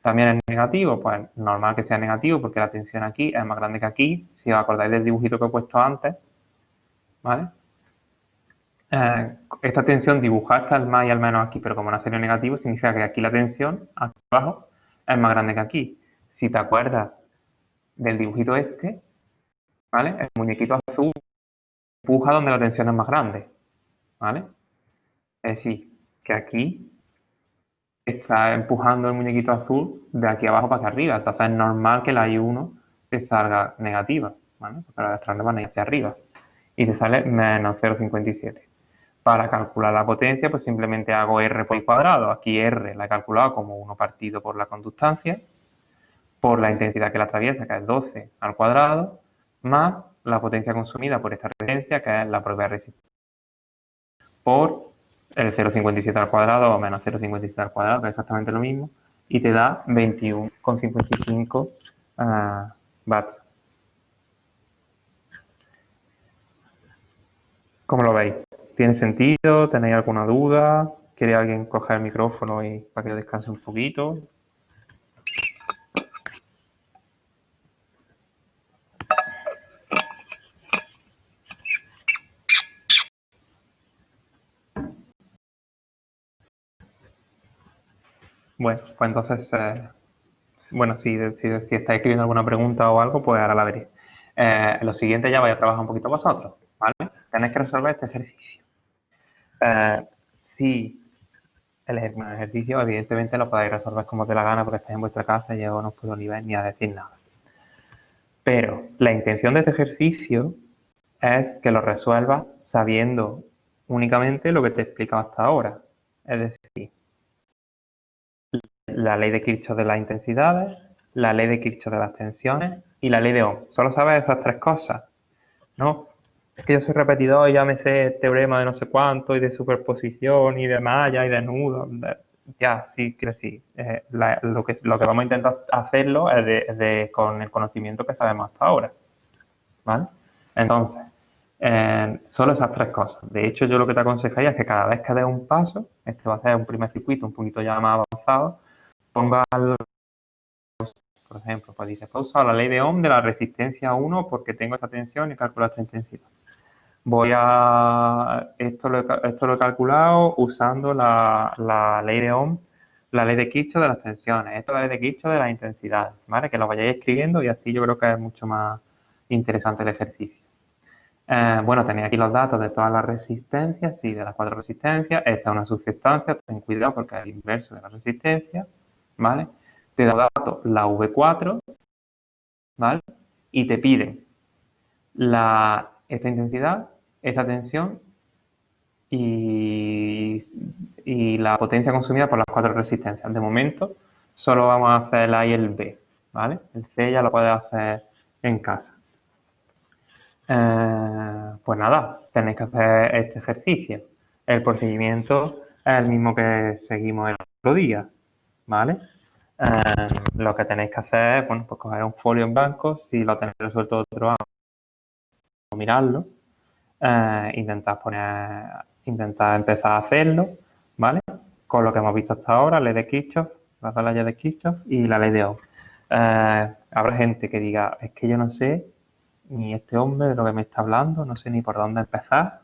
También es negativo, pues normal que sea negativo porque la tensión aquí es más grande que aquí. Si os acordáis del dibujito que he puesto antes, ¿vale? Esta tensión dibujada está el más y el menos aquí, pero como no sería negativo, significa que aquí la tensión, aquí abajo, es más grande que aquí. Si te acuerdas del dibujito este, ¿vale? El muñequito azul empuja donde la tensión es más grande, ¿vale? Es decir, que aquí está empujando el muñequito azul de aquí abajo para acá arriba. Entonces es normal que la I1 te salga negativa, ¿vale? Porque la electrones van a ir hacia arriba. Y te sale menos 0,57. Para calcular la potencia, pues simplemente hago R por el cuadrado. Aquí R la he calculado como 1 partido por la conductancia, por la intensidad que la atraviesa, que es 12 al cuadrado, más la potencia consumida por esta resistencia, que es la propia resistencia, por el 0,57 al cuadrado o menos 0,57 al cuadrado, que es exactamente lo mismo, y te da 21,55 vatios. ¿Cómo lo veis? ¿Tiene sentido? ¿Tenéis alguna duda? ¿Quiere alguien coger el micrófono y para que descanse un poquito? Bueno, pues entonces, bueno, si estáis escribiendo alguna pregunta o algo, pues ahora la veréis. En lo siguiente ya vais a trabajar un poquito vosotros, ¿vale? Tenéis que resolver este ejercicio. Si el ejercicio, evidentemente, lo podéis resolver como te la gana porque estáis en vuestra casa y yo no os puedo ni ver ni a decir nada. Pero la intención de este ejercicio es que lo resuelvas sabiendo únicamente lo que te he explicado hasta ahora. Es decir, la ley de Kirchhoff de las intensidades, la ley de Kirchhoff de las tensiones y la ley de Ohm. Solo sabes esas tres cosas, ¿no? Es que yo soy repetidor y ya me sé el teorema de no sé cuánto y de superposición y de malla y de nudo. Ya, sí, quiero decir, lo que vamos a intentar hacerlo es con el conocimiento que sabemos hasta ahora, ¿vale? Entonces, solo esas tres cosas. De hecho, yo lo que te aconsejaría es que cada vez que des un paso, este va a ser un primer circuito un poquito ya más avanzado, pongas, por ejemplo, pues dices, he usado la ley de Ohm de la resistencia 1 porque tengo esta tensión y calculo esta intensidad. Esto lo he calculado usando la ley de Ohm la ley de Kirchhoff de las tensiones, esto es la ley de Kirchhoff de las intensidades, ¿vale? Que lo vayáis escribiendo y así yo creo que es mucho más interesante el ejercicio. Bueno, tenéis aquí los datos de todas las resistencias, sí, de las 4 resistencias. Esta es una subestancia, ten cuidado porque es el inverso de la resistencia, ¿vale? Te da datos la V4, ¿vale? Y te piden esta intensidad, esta tensión y la potencia consumida por las 4 resistencias. De momento, solo vamos a hacer el A y el B, ¿vale? El C ya lo puedes hacer en casa. Pues nada, tenéis que hacer este ejercicio. El procedimiento es el mismo que seguimos el otro día, ¿vale? Lo que tenéis que hacer es, bueno, pues coger un folio en blanco, si lo tenéis resuelto otro año, mirarlo, intentar empezar a hacerlo, ¿vale? Con lo que hemos visto hasta ahora, ley de Kirchhoff, las dos leyes de Kirchhoff y la ley de Ohm. Habrá gente que diga, es que yo no sé ni este hombre de lo que me está hablando, no sé ni por dónde empezar,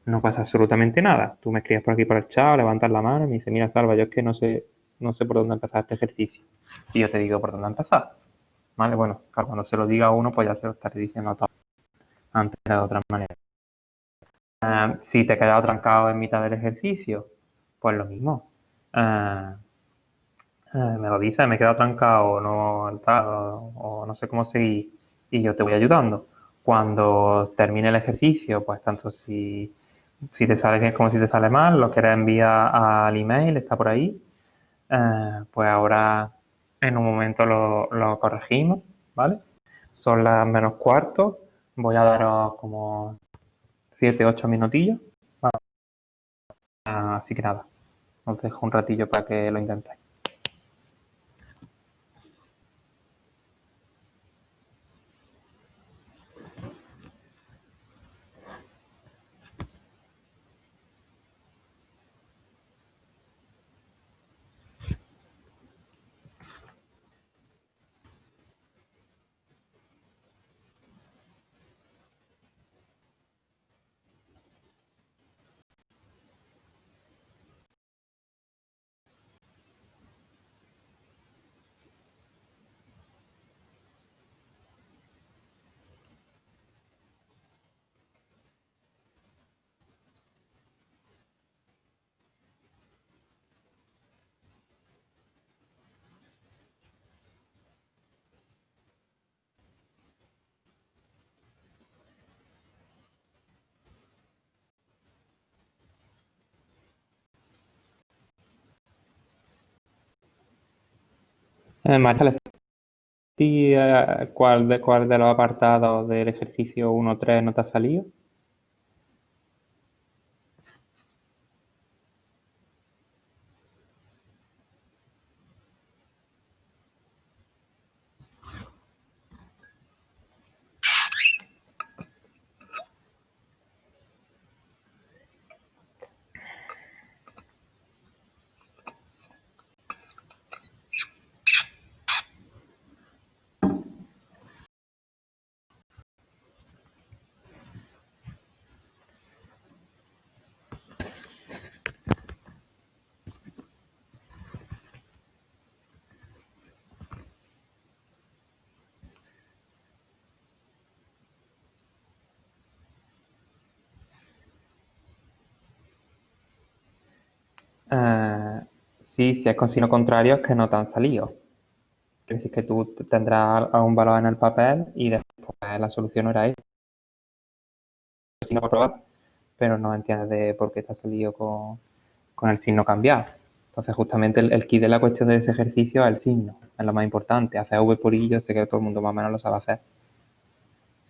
no pasa absolutamente nada. Tú me escribes por aquí por el chat, levantas la mano y me dices, mira, Salva, yo es que no sé por dónde empezar este ejercicio. Y yo te digo por dónde empezar. ¿Vale? Bueno, claro, cuando se lo diga a uno, pues ya se lo estaré diciendo a todos antes de otra manera. Si te he quedado trancado en mitad del ejercicio, pues lo mismo. Me lo dices, me he quedado trancado o no, tal, o no sé cómo seguir y yo te voy ayudando. Cuando termine el ejercicio, pues tanto si te sale bien como si te sale mal, lo quieres enviar al email, está por ahí. Pues ahora en un momento lo corregimos, ¿vale? Son las menos cuarto, voy a daros como 7, 8 minutillos. ¿Vale? Así que nada, os dejo un ratillo para que lo intentéis. María, ¿sí, cuál de los apartados del ejercicio 1.3 no te ha salido? Eh, sí, si es con signo contrario es que no te han salido. Quiere decir que tú tendrás un valor en el papel y después la solución no era esa, signo por probar, pero no entiendes de por qué te ha salido con el signo cambiado. Entonces, justamente el key de la cuestión de ese ejercicio es el signo, es lo más importante. Hacer V por I, yo sé que todo el mundo más o menos lo sabe hacer.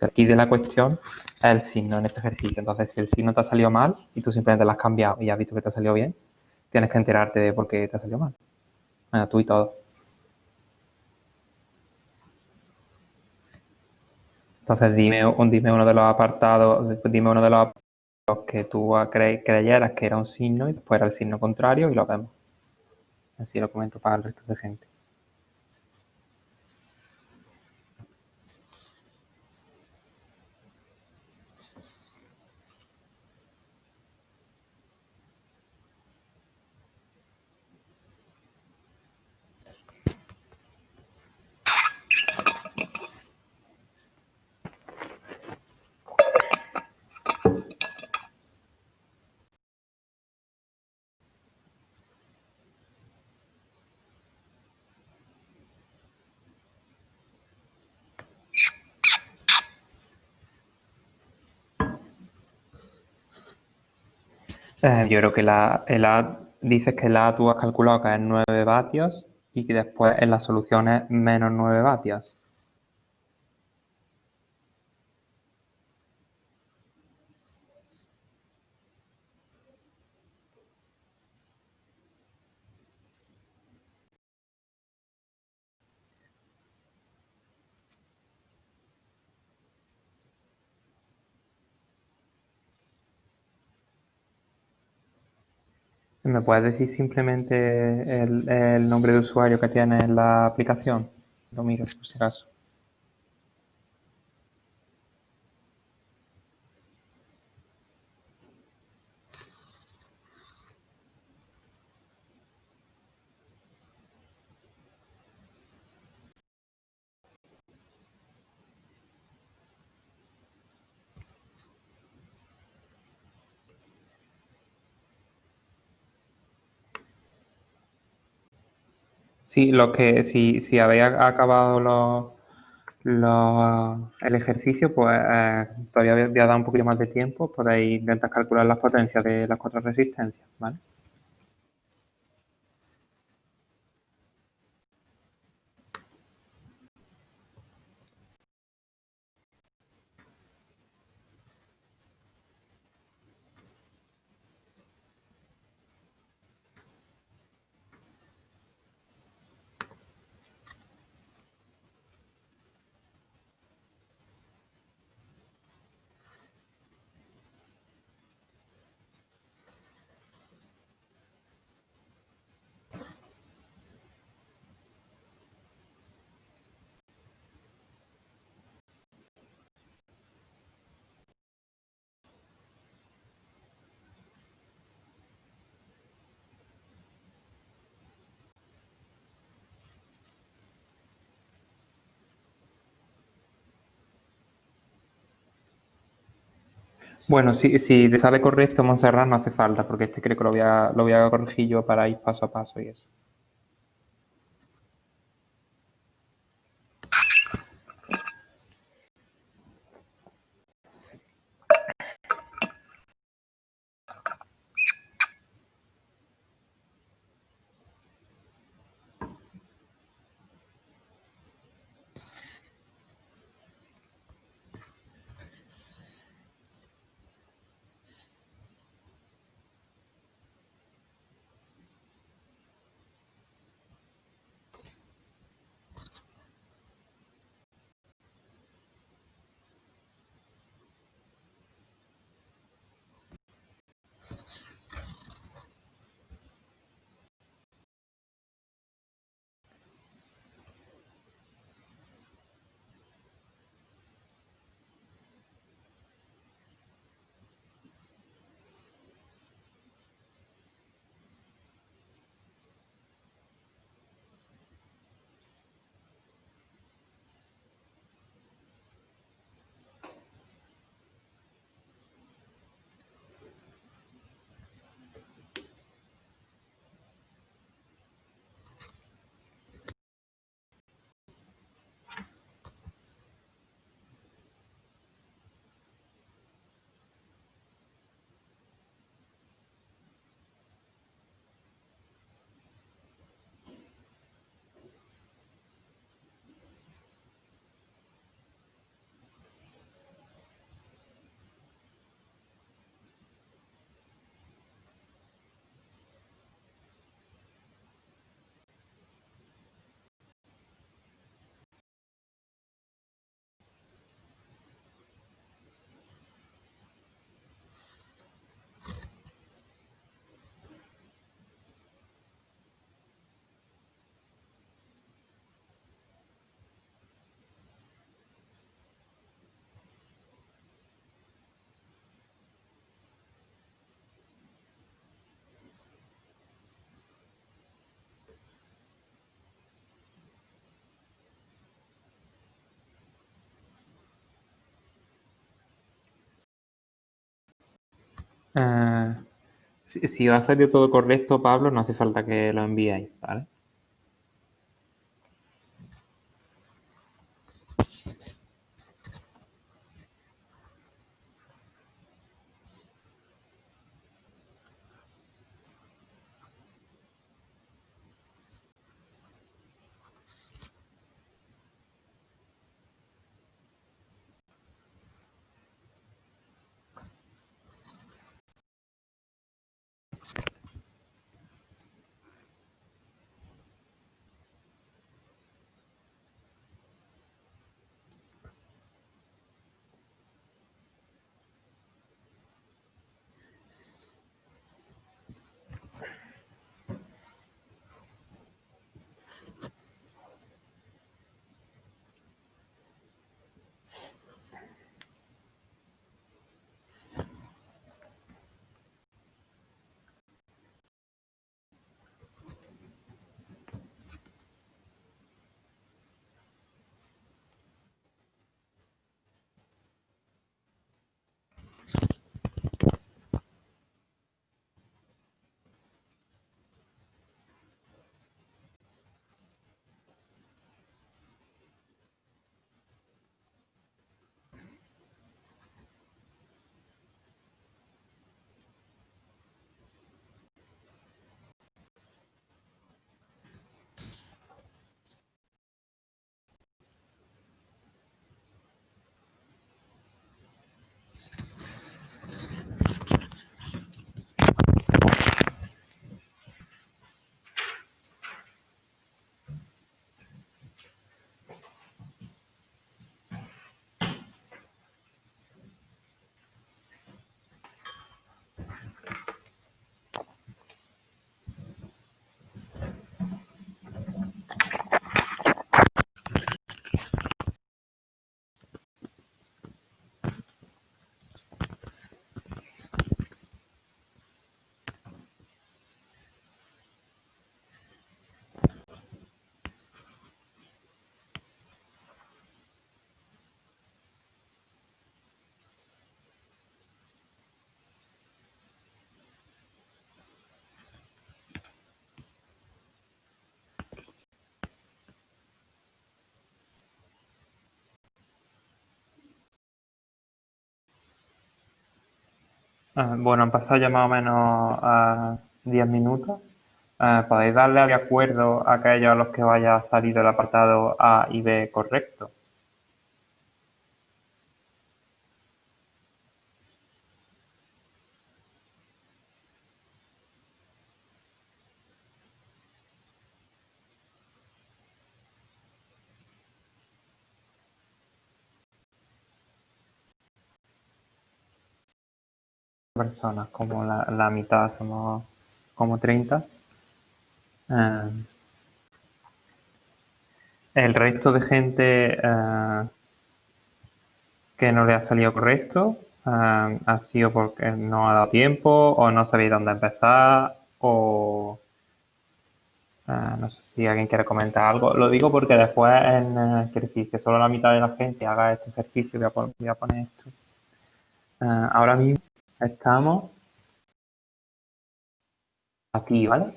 El key de la cuestión es el signo en este ejercicio. Entonces, si el signo te ha salido mal y tú simplemente lo has cambiado y has visto que te ha salido bien, tienes que enterarte de por qué te ha salido mal. Bueno, tú y todo. Entonces, dime uno de los apartados, dime uno de los apartados que tú creyeras que era un signo y después era el signo contrario y lo vemos. Así lo comento para el resto de gente. Yo creo que el A, dices que el A tú has calculado que es 9 vatios y que después en la solución es menos 9 vatios. ¿Me puedes decir simplemente el nombre de usuario que tiene en la aplicación? Lo miro, por si acaso. Sí, si habéis acabado el ejercicio, pues todavía voy a dar un poquito más de tiempo. Podéis intentar calcular las potencias de las cuatro resistencias, ¿vale? Bueno, si te sale correcto, Montserrat, no hace falta, porque este creo que lo voy a corregir yo para ir paso a paso y eso. Eh, si va a salir todo correcto, Pablo, no hace falta que lo enviéis, ¿vale? Bueno, han pasado ya más o menos 10 minutos. Podéis darle a de acuerdo a aquellos a los que vaya a salir el apartado A y B correcto. Personas, como la mitad, somos como 30. Eh, el resto de gente que no le ha salido correcto ha sido porque no ha dado tiempo o no sabéis dónde empezar o no sé si alguien quiere comentar algo. Lo digo porque después quiere decir que solo la mitad de la gente haga este ejercicio. Voy a poner esto. Ahora mismo estamos aquí, ¿vale?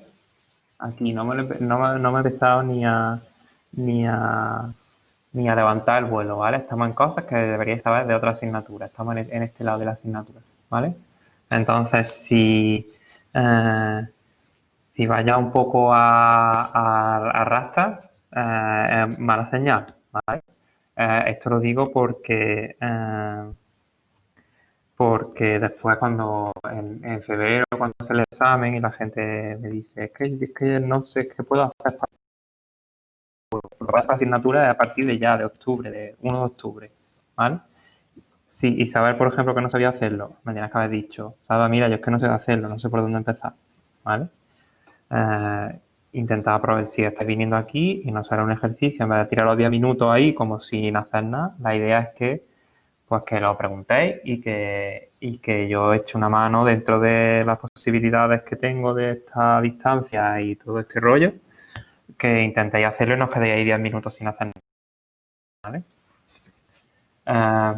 Aquí no me he empezado ni a, ni a levantar el vuelo, ¿vale? Estamos en cosas que deberíais saber de otra asignatura. Estamos en este lado de la asignatura, ¿vale? Entonces, si vaya un poco a rastas, es mala señal, ¿vale? Esto lo digo porque después cuando en febrero, cuando hace el examen y la gente me dice, es que no sé qué puedo hacer para la asignatura es a partir de ya, de octubre, de 1 de octubre, ¿vale? Sí, y saber, por ejemplo, que no sabía hacerlo, me tienes que haber dicho, Saba, mira, yo es que no sé hacerlo, no sé por dónde empezar, ¿vale? Intentad aprovechar si estáis viniendo aquí y no será un ejercicio, en vez de tirar los 10 minutos ahí como sin hacer nada, la idea es que pues que lo preguntéis y que yo eche una mano dentro de las posibilidades que tengo de esta distancia y todo este rollo, que intentéis hacerlo y no os quedéis ahí 10 minutos sin hacer nada, ¿vale?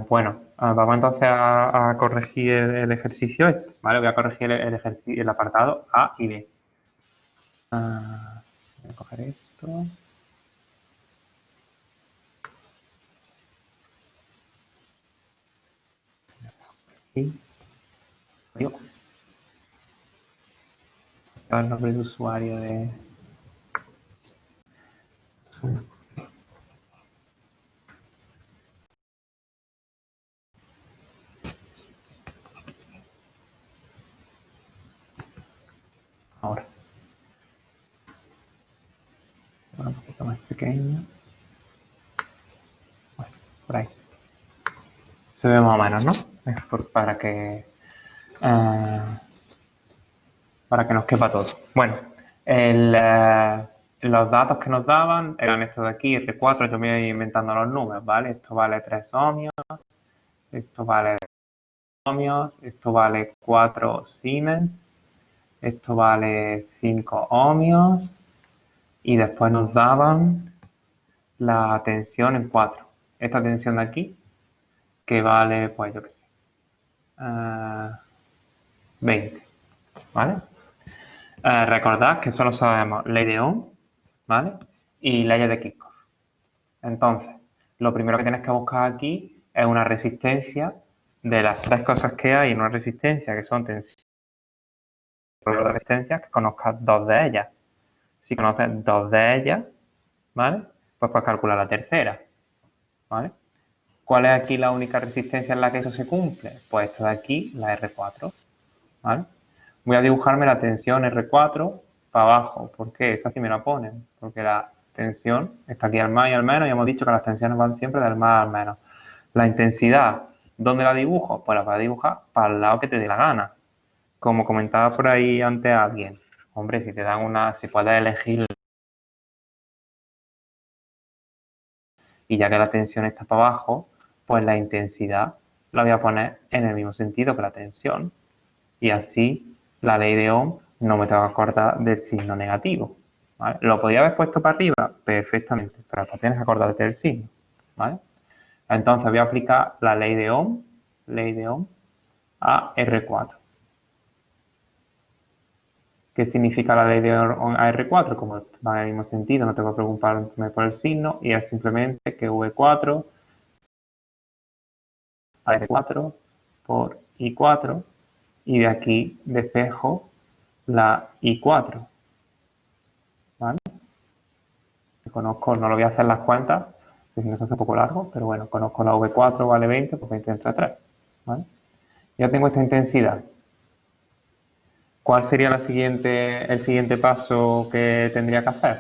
Bueno, vamos entonces a corregir el ejercicio este, ¿vale? Voy a corregir el apartado A y B. Voy a coger esto. Y digo, el nombre de usuario de... Ahora, un poquito más pequeño. Bueno, por ahí. Se ve más o menos, ¿no? Eh, para que nos quepa todo. Bueno, los datos que nos daban eran estos de aquí, R4, yo me voy inventando los números, ¿vale? Esto vale 3 ohmios, esto vale 2 ohmios, esto vale 4 Siemens, esto vale 5 ohmios y después nos daban la tensión en 4. Esta tensión de aquí, que vale, pues yo qué sé, 20, ¿vale? Recordad que solo sabemos ley de Ohm, ¿vale? Y leyes de Kirchhoff. Entonces, lo primero que tienes que buscar aquí es una resistencia de las tres cosas que hay en una resistencia, que son tensiones de resistencias, que conozcas dos de ellas. Si conoces dos de ellas, ¿vale? Pues puedes calcular la tercera, ¿vale? ¿Cuál es aquí la única resistencia en la que eso se cumple? Pues esta de aquí, la R4, ¿vale? Voy a dibujarme la tensión R4 para abajo. ¿Por qué? Esa sí me la ponen. Porque la tensión está aquí al más y al menos y hemos dicho que las tensiones van siempre del más al menos. La intensidad, ¿dónde la dibujo? Pues la vas a dibujar para el lado que te dé la gana. Como comentaba por ahí antes alguien. Hombre, si te dan si puedes elegir y ya que la tensión está para abajo, pues la intensidad la voy a poner en el mismo sentido que la tensión. Y así la ley de Ohm no me tengo que acordar del signo negativo, ¿vale? ¿Lo podía haber puesto para arriba? Perfectamente, pero tú tienes que acordarte del signo, ¿vale? Entonces voy a aplicar la ley de Ohm a R4. ¿Qué significa la ley de Ohm a R4? Como va en el mismo sentido, no tengo que preocuparme por el signo, y es simplemente que V4 a R4 por I4 y de aquí despejo la I4. ¿Vale? Conozco, no lo voy a hacer las cuentas, porque si no se hace un poco largo, pero bueno, conozco la V4 vale 20, pues 20 entre 3. ¿Vale? Ya tengo esta intensidad. ¿Cuál sería el siguiente paso que tendría que hacer?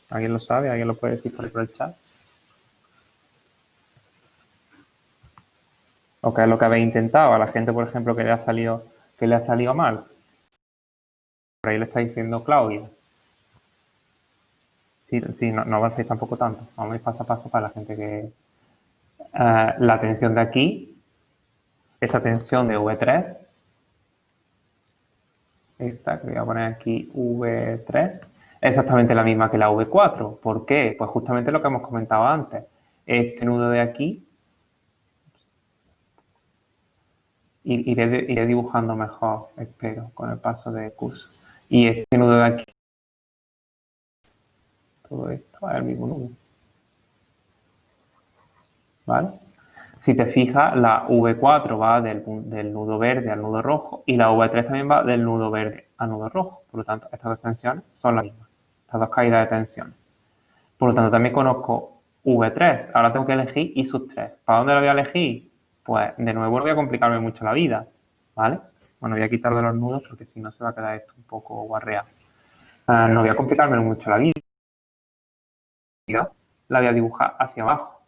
¿Alguien lo sabe? ¿Alguien lo puede decir por el chat? ¿O qué es lo que habéis intentado? A la gente, por ejemplo, que le ha salido mal. Por ahí le está diciendo Claudia. Sí, sí, no avancéis tampoco tanto. Vamos a ir paso a paso para la gente que... la tensión de aquí, esta tensión de V3, esta que voy a poner aquí V3, es exactamente la misma que la V4. ¿Por qué? Pues justamente lo que hemos comentado antes. Este nudo de aquí, iré dibujando mejor, espero, con el paso de curso. Y este nudo de aquí, todo esto es el mismo nudo. ¿Vale? Si te fijas, la V4 va del nudo verde al nudo rojo y la V3 también va del nudo verde al nudo rojo. Por lo tanto, estas dos tensiones son las mismas. Estas dos caídas de tensiones. Por lo tanto, también conozco V3. Ahora tengo que elegir I sub 3. ¿Para dónde la voy a elegir? Pues de nuevo voy a complicarme mucho la vida. ¿Vale? Bueno, voy a quitar de los nudos porque si no se va a quedar esto un poco guarreado. No voy a complicarme mucho la vida. La voy a dibujar hacia abajo.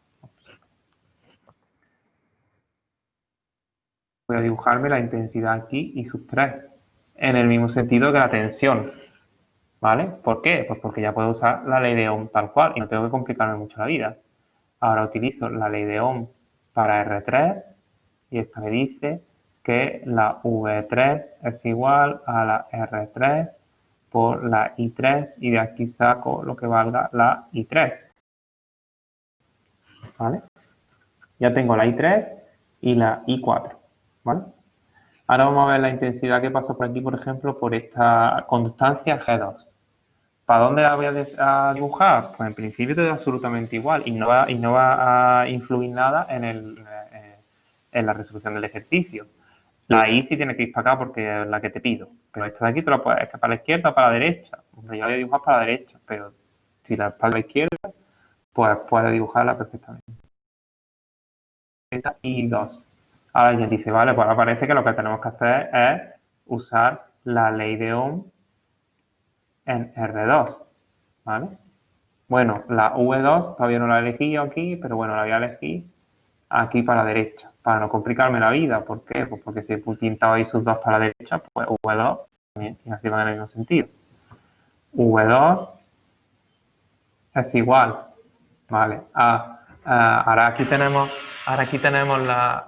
Voy a dibujarme la intensidad aquí y sub 3. En el mismo sentido que la tensión. ¿Vale? ¿Por qué? Pues porque ya puedo usar la ley de Ohm tal cual y no tengo que complicarme mucho la vida. Ahora utilizo la ley de Ohm para R3 y esta me dice que la V3 es igual a la R3 por la I3 y de aquí saco lo que valga la I3. ¿Vale? Ya tengo la I3 y la I4. ¿Vale? Ahora vamos a ver la intensidad que pasó por aquí, por ejemplo, por esta constancia G2. ¿Para dónde la voy a dibujar? Pues en principio todo es absolutamente igual y no va a influir nada en la resolución del ejercicio. La I sí tiene que ir para acá porque es la que te pido. Pero esta de aquí te la puedes, es que para la izquierda o para la derecha. Hombre, yo la voy a dibujar para la derecha, pero si la es para la izquierda, pues puedes dibujarla perfectamente. Esta y 2. Ahora alguien dice, vale, pues ahora parece que lo que tenemos que hacer es usar la ley de Ohm en R2. ¿Vale? Bueno, la V2 todavía no la he elegido aquí, pero bueno, la voy a elegir aquí para la derecha, para no complicarme la vida. ¿Por qué? Pues porque si he pintado ahí sus dos para la derecha, pues V2 también, y así van en el mismo sentido. V2 es igual, ¿vale? Ahora aquí tenemos la,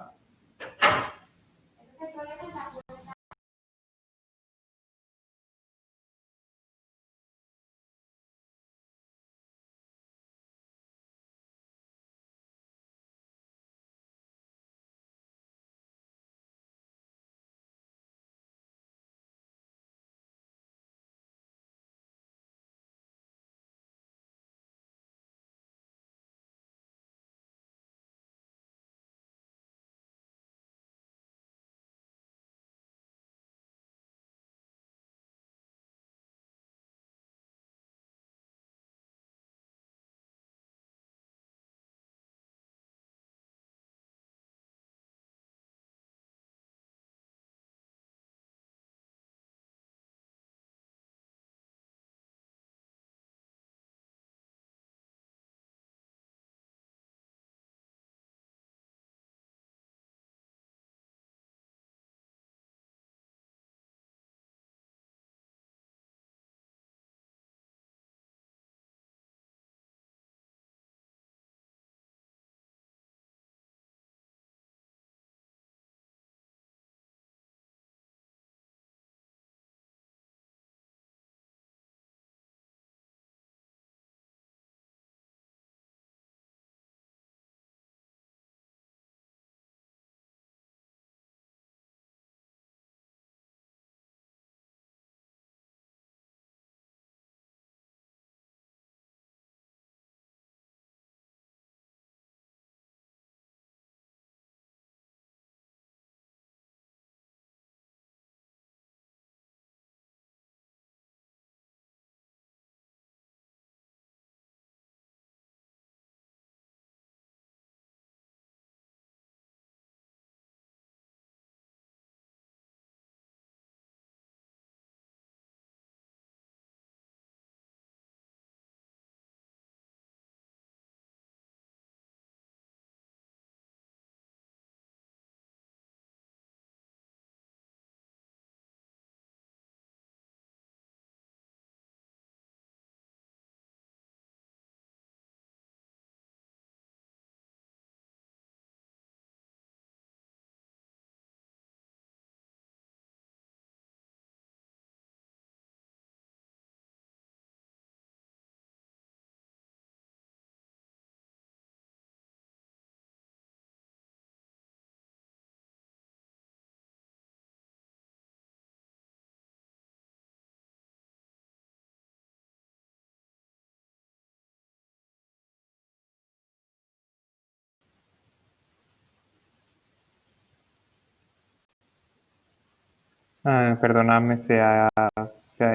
Perdonadme, se ha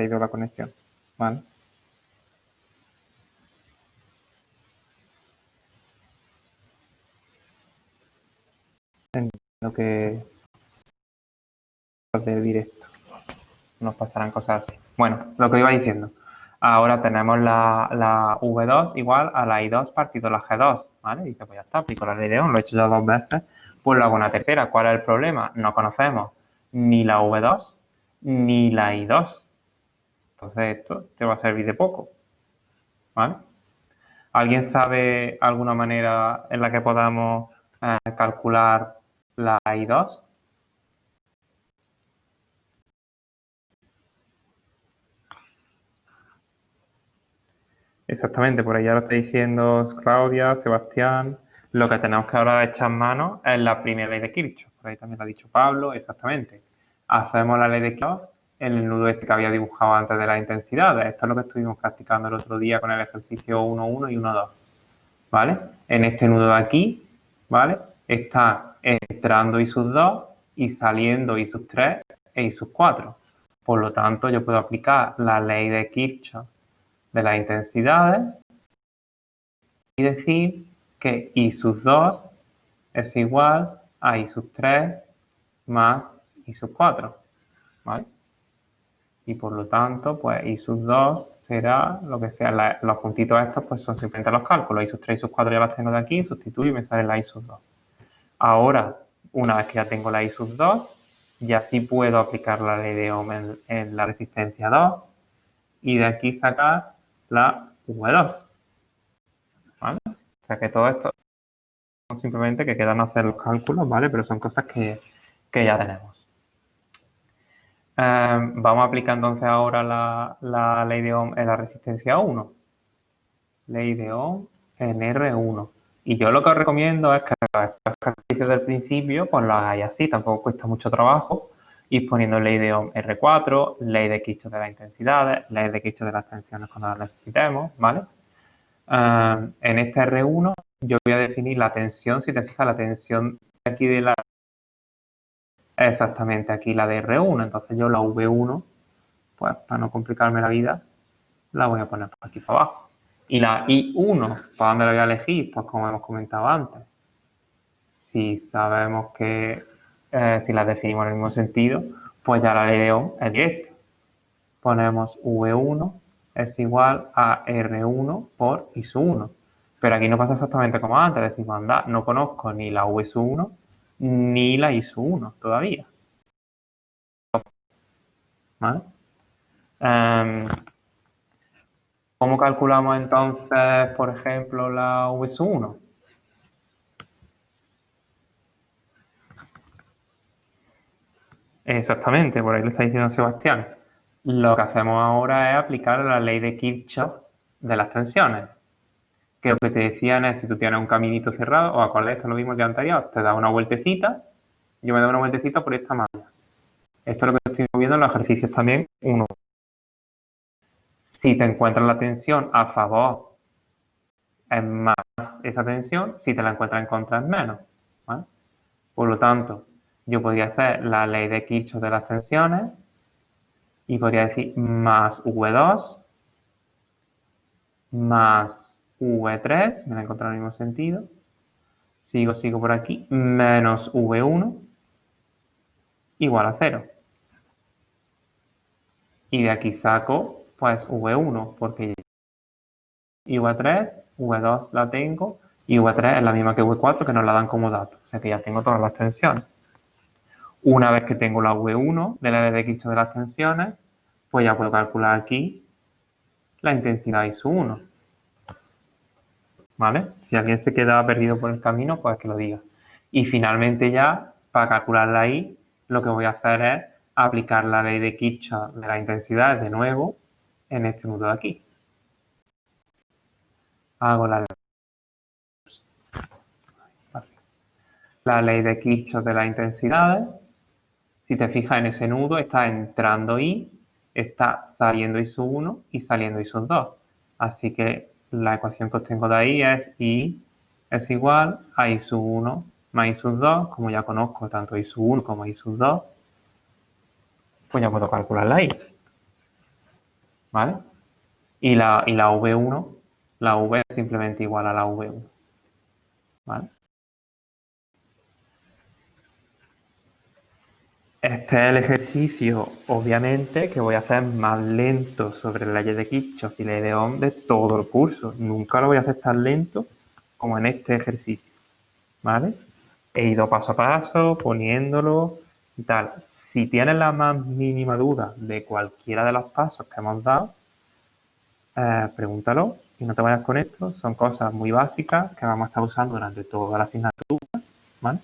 ido la conexión. ¿Vale? Entiendo que de directo nos pasarán cosas así. Bueno, lo que iba diciendo. Ahora tenemos la V2 igual a la I2 partido la G2, ¿vale? Y dice, pues ya está, aplico la ley de Ohm, lo he hecho ya 2 veces, pues lo hago una tercera. ¿Cuál es el problema? No conocemos ni la V2 ni la I2. Entonces esto te va a servir de poco, ¿vale? ¿Alguien sabe alguna manera en la que podamos calcular la I2? Exactamente, por ahí ya lo está diciendo Claudia, Sebastián. Lo que tenemos que ahora echar mano es la primera ley de Kirchhoff. Por ahí también lo ha dicho Pablo, exactamente. Hacemos la ley de Kirchhoff en el nudo este que había dibujado antes de las intensidades. Esto es lo que estuvimos practicando el otro día con el ejercicio 1.1 y 1.2. ¿Vale? En este nudo de aquí, ¿vale? Está entrando I sub 2 y saliendo I sub 3 e I sub 4. Por lo tanto, yo puedo aplicar la ley de Kirchhoff de las intensidades y decir que I sub 2 es igual a I sub 3 más I sub 4, ¿vale? Y por lo tanto, pues I sub 2 será lo que sea, los puntitos estos pues son simplemente los cálculos, I sub 3 y I sub 4 ya las tengo de aquí, sustituyo y me sale la I sub 2. Ahora, una vez que ya tengo la I sub 2, ya sí puedo aplicar la ley de Ohm en la resistencia 2 y de aquí sacar la V2, ¿vale? O sea que todo esto simplemente que quedan hacer los cálculos, ¿vale? Pero son cosas que ya tenemos. Vamos a aplicar entonces ahora la ley de Ohm en la resistencia 1. Ley de Ohm en R1. Y yo lo que os recomiendo es que los ejercicios del principio pues los hagáis así, tampoco cuesta mucho trabajo. Ir poniendo ley de Ohm R4, ley de Kirchhoff de las intensidades, ley de Kirchhoff de las tensiones cuando las necesitemos, ¿vale? En este R1 yo voy a definir la tensión, si te fijas, la tensión de aquí de la es exactamente aquí la de R1, entonces yo la V1, pues para no complicarme la vida, la voy a poner por aquí para abajo. Y la I1, ¿para dónde la voy a elegir? Pues como hemos comentado antes, si sabemos que si las definimos en el mismo sentido, pues ya la ley de Ohm es directa. Ponemos V1 es igual a R1 por I sub 1. Pero aquí no pasa exactamente como antes, decimos, anda, no conozco ni la V sub 1 ni la I sub 1 todavía. ¿Vale? ¿Cómo calculamos entonces, por ejemplo, la V sub 1? Exactamente, por ahí lo está diciendo Sebastián. Lo que hacemos ahora es aplicar la ley de Kirchhoff de las tensiones. Que lo que te decían es, si tú tienes un caminito cerrado, o acordáis, esto es lo mismo que anterior, te da una vueltecita, yo me doy una vueltecita por esta malla. Esto es lo que estoy viendo en los ejercicios también, uno. Si te encuentras la tensión a favor, es más esa tensión, si te la encuentras en contra, es menos, ¿vale? Por lo tanto, yo podría hacer la ley de Kirchhoff de las tensiones y podría decir más V2 más V3, me la he encontrado en el mismo sentido, sigo por aquí, menos V1 igual a 0. Y de aquí saco, pues, V1, porque y V3, V2 la tengo, y V3 es la misma que V4, que nos la dan como dato. O sea que ya tengo todas las tensiones. Una vez que tengo la V1 de la ley de Kirchhoff de las tensiones, pues ya puedo calcular aquí la intensidad I sub 1. ¿Vale? Si alguien se queda perdido por el camino, pues que lo diga. Y finalmente ya, para calcular la I, lo que voy a hacer es aplicar la ley de Kirchhoff de las intensidades de nuevo en este nudo de aquí. Hago la ley de Kirchhoff de las intensidades. Si te fijas en ese nudo, está entrando I, está saliendo I sub 1 y saliendo I sub 2. Así que la ecuación que obtengo de ahí es I es igual a I sub 1 más I sub 2, como ya conozco tanto I sub 1 como I sub 2, pues ya puedo calcularla ahí, ¿vale? Y la V1, la V es simplemente igual a la V1, ¿vale? Este es el ejercicio, obviamente, que voy a hacer más lento sobre la ley de Kirchhoff y ley de Ohm de todo el curso. Nunca lo voy a hacer tan lento como en este ejercicio, ¿vale? He ido paso a paso, poniéndolo y tal. Si tienes la más mínima duda de cualquiera de los pasos que hemos dado, pregúntalo y no te vayas con esto. Son cosas muy básicas que vamos a estar usando durante toda la asignatura, ¿vale?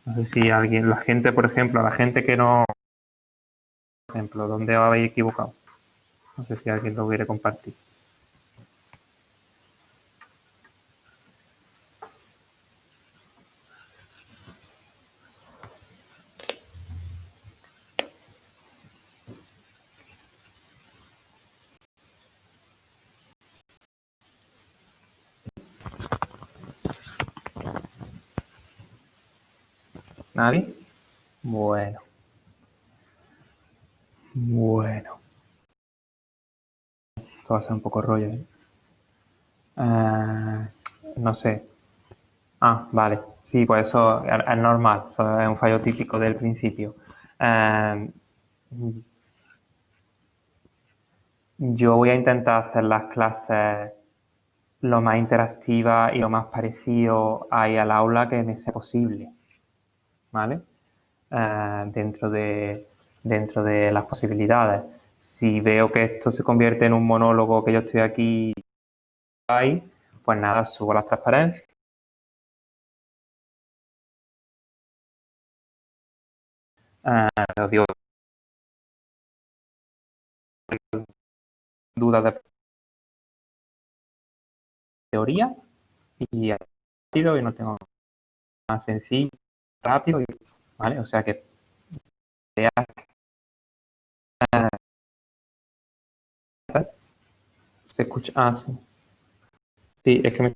No sé si alguien, la gente, por ejemplo, la gente que no, por ejemplo, ¿dónde os habéis equivocado? No sé si alguien lo quiere compartir. ¿Nadie? Bueno, bueno. Esto va a ser un poco rollo, ¿eh? Eh, no sé. Ah, vale. Sí, pues eso es normal. Eso es un fallo típico del principio. Eh, yo voy a intentar hacer las clases lo más interactivas y lo más parecido ahí al aula que me sea posible, ¿vale? Dentro de las posibilidades. Si veo que esto se convierte en un monólogo que yo estoy aquí, ahí, pues nada, subo las transparencias. Os digo dudas de teoría y rápido y no tengo más sencillo, rápido, ¿vale? O sea que se escucha. Ah, sí. Sí, es que me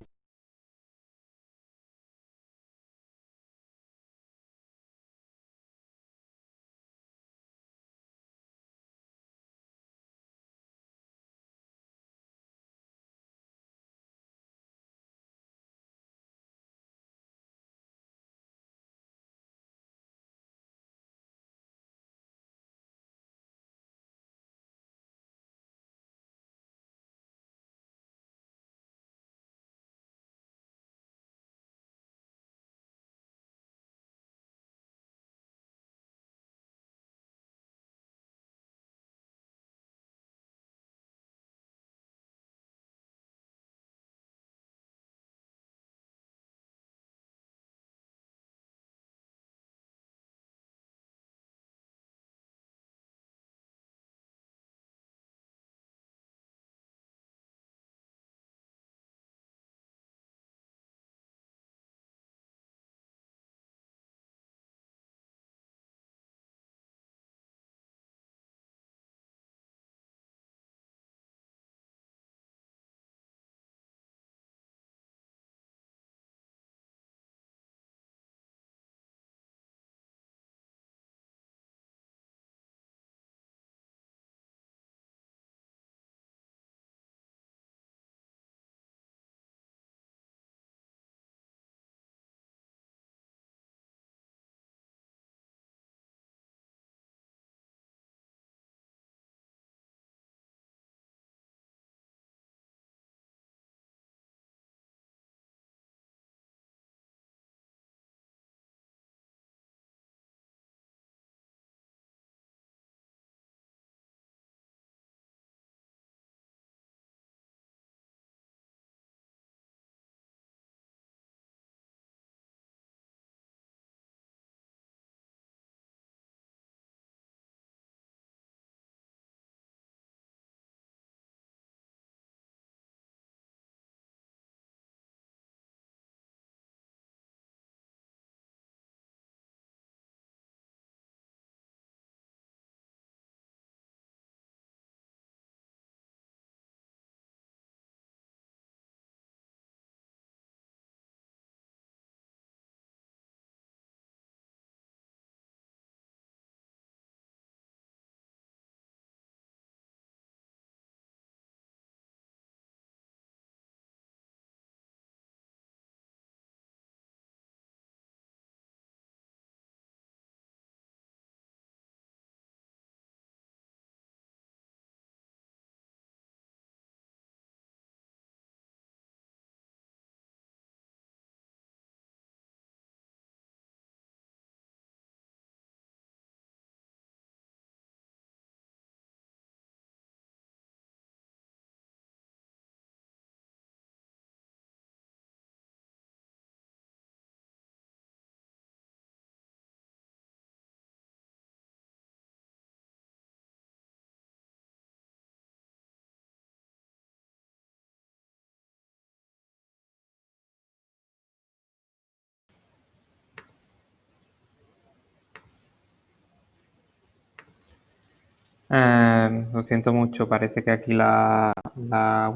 Lo siento mucho, parece que aquí la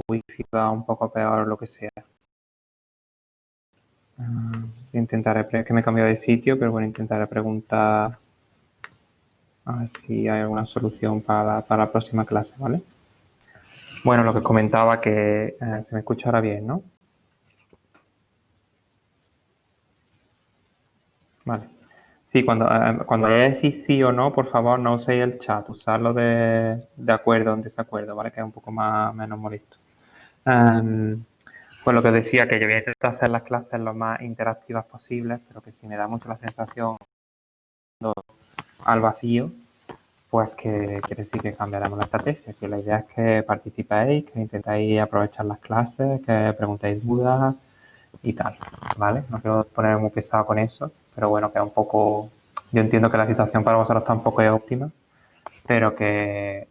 wifi va un poco peor o lo que sea. Intentaré, es que me he cambiado de sitio, pero bueno, intentaré preguntar a ver si hay alguna solución para la próxima clase, ¿vale? Bueno, lo que comentaba que se me escucha ahora bien, ¿no? Vale. Sí, cuando vaya a decir sí o no, por favor, no uséis el chat, usarlo de acuerdo o en desacuerdo, ¿vale? Que es un poco menos molesto. Pues lo que decía, que yo voy a intentar hacer las clases lo más interactivas posibles, pero que si me da mucho la sensación al vacío, pues que quiere decir que cambiaremos la estrategia, que la idea es que participéis, que intentéis aprovechar las clases, que preguntéis dudas y tal, ¿vale? No quiero poner muy pesado con eso, pero bueno, que es un poco... Yo entiendo que la situación para vosotros tampoco es óptima, pero que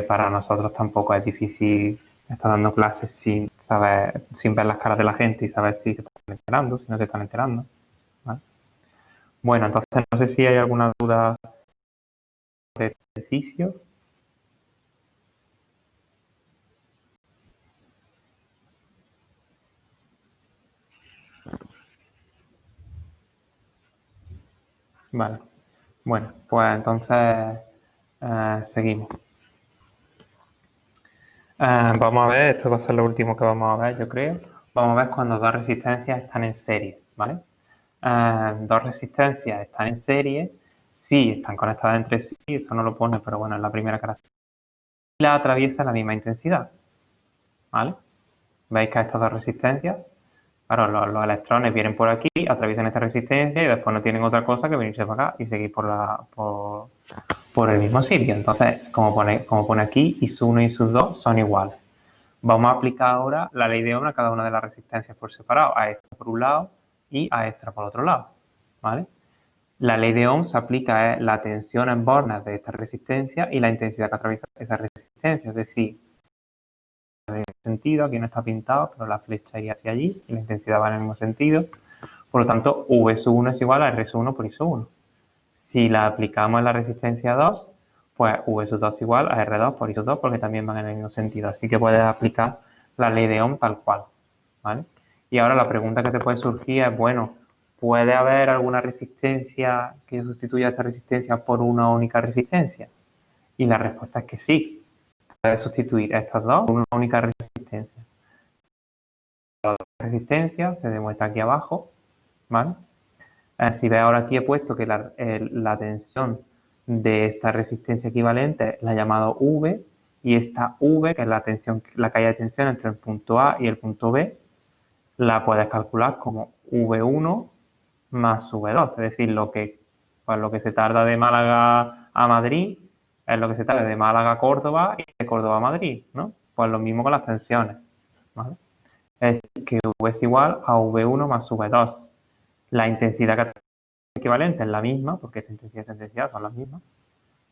para nosotros tampoco es difícil estar dando clases sin saber, sin ver las caras de la gente y saber si se están enterando, si no se están enterando, ¿vale? Bueno, entonces no sé si hay alguna duda de este ejercicio. Vale. Bueno, pues entonces seguimos. Vamos a ver, esto va a ser lo último que vamos a ver, yo creo. Vamos a ver cuando dos resistencias están en serie, ¿vale? Dos resistencias están en serie, sí, están conectadas entre sí, esto no lo pone, pero bueno, es la primera característica. Y la atraviesa la misma intensidad, ¿vale? ¿Veis que estas dos resistencias, claro, los electrones vienen por aquí, atraviesan esta resistencia y después no tienen otra cosa que venirse para acá y seguir por el mismo sitio. Entonces, como pone aquí, I sub 1 y I sub 2 son iguales. Vamos a aplicar ahora la ley de Ohm a cada una de las resistencias por separado, a esta por un lado y a esta por otro lado, ¿vale? La ley de Ohm se aplica a la tensión en bornes de esta resistencia y la intensidad que atraviesa esa resistencia, es decir, en el sentido, aquí no está pintado, pero la flecha iría hacia allí y la intensidad va en el mismo sentido. Por lo tanto, V sub 1 es igual a R sub 1 por I sub 1. Si la aplicamos en la resistencia 2, pues V sub 2 es igual a R2 por I sub 2 porque también van en el mismo sentido. Así que puedes aplicar la ley de Ohm tal cual, ¿vale? Y ahora la pregunta que te puede surgir es, bueno, ¿puede haber alguna resistencia que sustituya a esta resistencia por una única resistencia? Y la respuesta es que sí. Puedes sustituir estas dos por una única resistencia. La resistencia se demuestra aquí abajo, ¿vale? Si ves ahora aquí he puesto que la tensión de esta resistencia equivalente la he llamado V y esta V, que es la caída de tensión entre el punto A y el punto B, la puedes calcular como V1 más V2, es decir, pues lo que se tarda de Málaga a Madrid es lo que se tarda de Málaga a Córdoba y de Córdoba a Madrid, ¿no? Pues lo mismo con las tensiones, ¿vale? Es decir, que V es igual a V1 más V2. La intensidad equivalente es la misma, porque esta intensidad y esta intensidad son las mismas,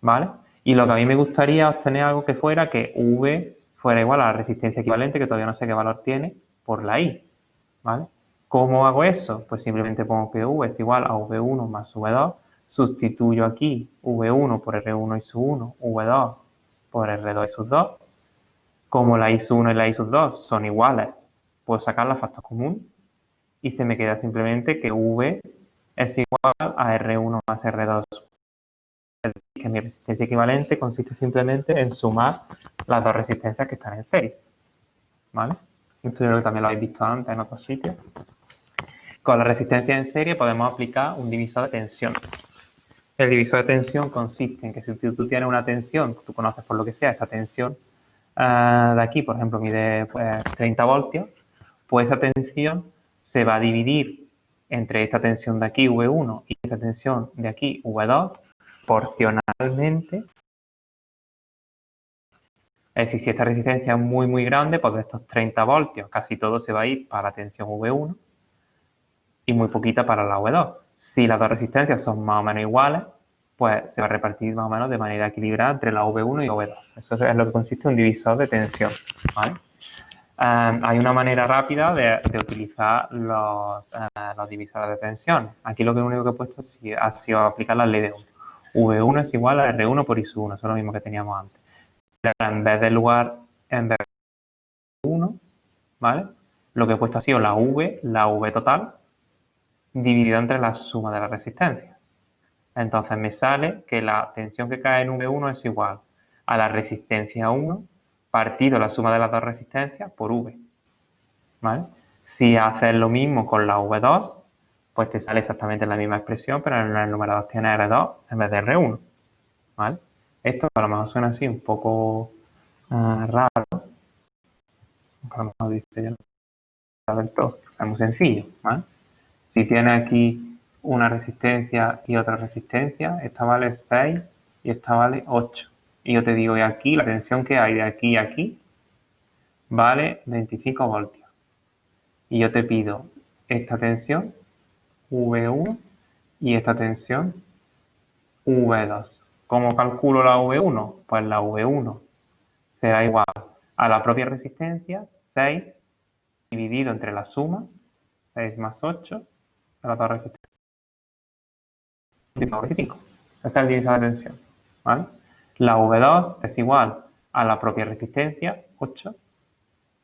¿vale? Y lo que a mí me gustaría obtener algo que fuera que V fuera igual a la resistencia equivalente, que todavía no sé qué valor tiene, por la I, ¿vale? ¿Cómo hago eso? Pues simplemente pongo que V es igual a V1 más V2, sustituyo aquí V1 por R1 y sub 1, V2 por R2 y sub 2. Como la I sub 1 y la I sub 2 son iguales, puedo sacar la factor común y se me queda simplemente que V es igual a R1 más R2. Que mi resistencia equivalente consiste simplemente en sumar las dos resistencias que están en serie, ¿vale? Esto yo creo que también lo habéis visto antes en otros sitios. Con la resistencia en serie podemos aplicar un divisor de tensión. El divisor de tensión consiste en que si tú tienes una tensión, tú conoces por lo que sea esta tensión de aquí, por ejemplo, mide pues, 30 voltios, pues esa tensión se va a dividir entre esta tensión de aquí, V1, y esta tensión de aquí, V2, proporcionalmente. Es decir, si esta resistencia es muy, muy grande, pues de estos 30 voltios, casi todo se va a ir para la tensión V1 y muy poquita para la V2. Si las dos resistencias son más o menos iguales, pues se va a repartir más o menos de manera equilibrada entre la V1 y la V2. Eso es lo que consiste un divisor de tensión, ¿vale? Hay una manera rápida de utilizar los divisores de tensión. Aquí lo único que he puesto ha sido aplicar la ley de Ohm. V1 es igual a R1 por I sub 1, eso es lo mismo que teníamos antes. Pero en vez de 1, ¿vale? Lo que he puesto ha sido la V total, dividida entre la suma de las resistencias. Entonces me sale que la tensión que cae en V1 es igual a la resistencia 1 partido la suma de las dos resistencias por V. ¿Vale? Si haces lo mismo con la V2, pues te sale exactamente la misma expresión, pero en el numerador tiene R2 en vez de R1. ¿Vale? Esto a lo mejor suena así un poco raro, a lo mejor dice yo no del todo, es muy sencillo. ¿Vale? Si tienes aquí una resistencia y otra resistencia, esta vale 6 y esta vale 8. Y yo te digo, y aquí la tensión que hay de aquí a aquí vale 25 voltios. Y yo te pido esta tensión, V1, y esta tensión, V2. ¿Cómo calculo la V1? Pues la V1 será igual a la propia resistencia, 6, dividido entre la suma, 6 más 8, de las dos resistencias. 25. Esta es el divisor de tensión. ¿Vale? La V2 es igual a la propia resistencia, 8,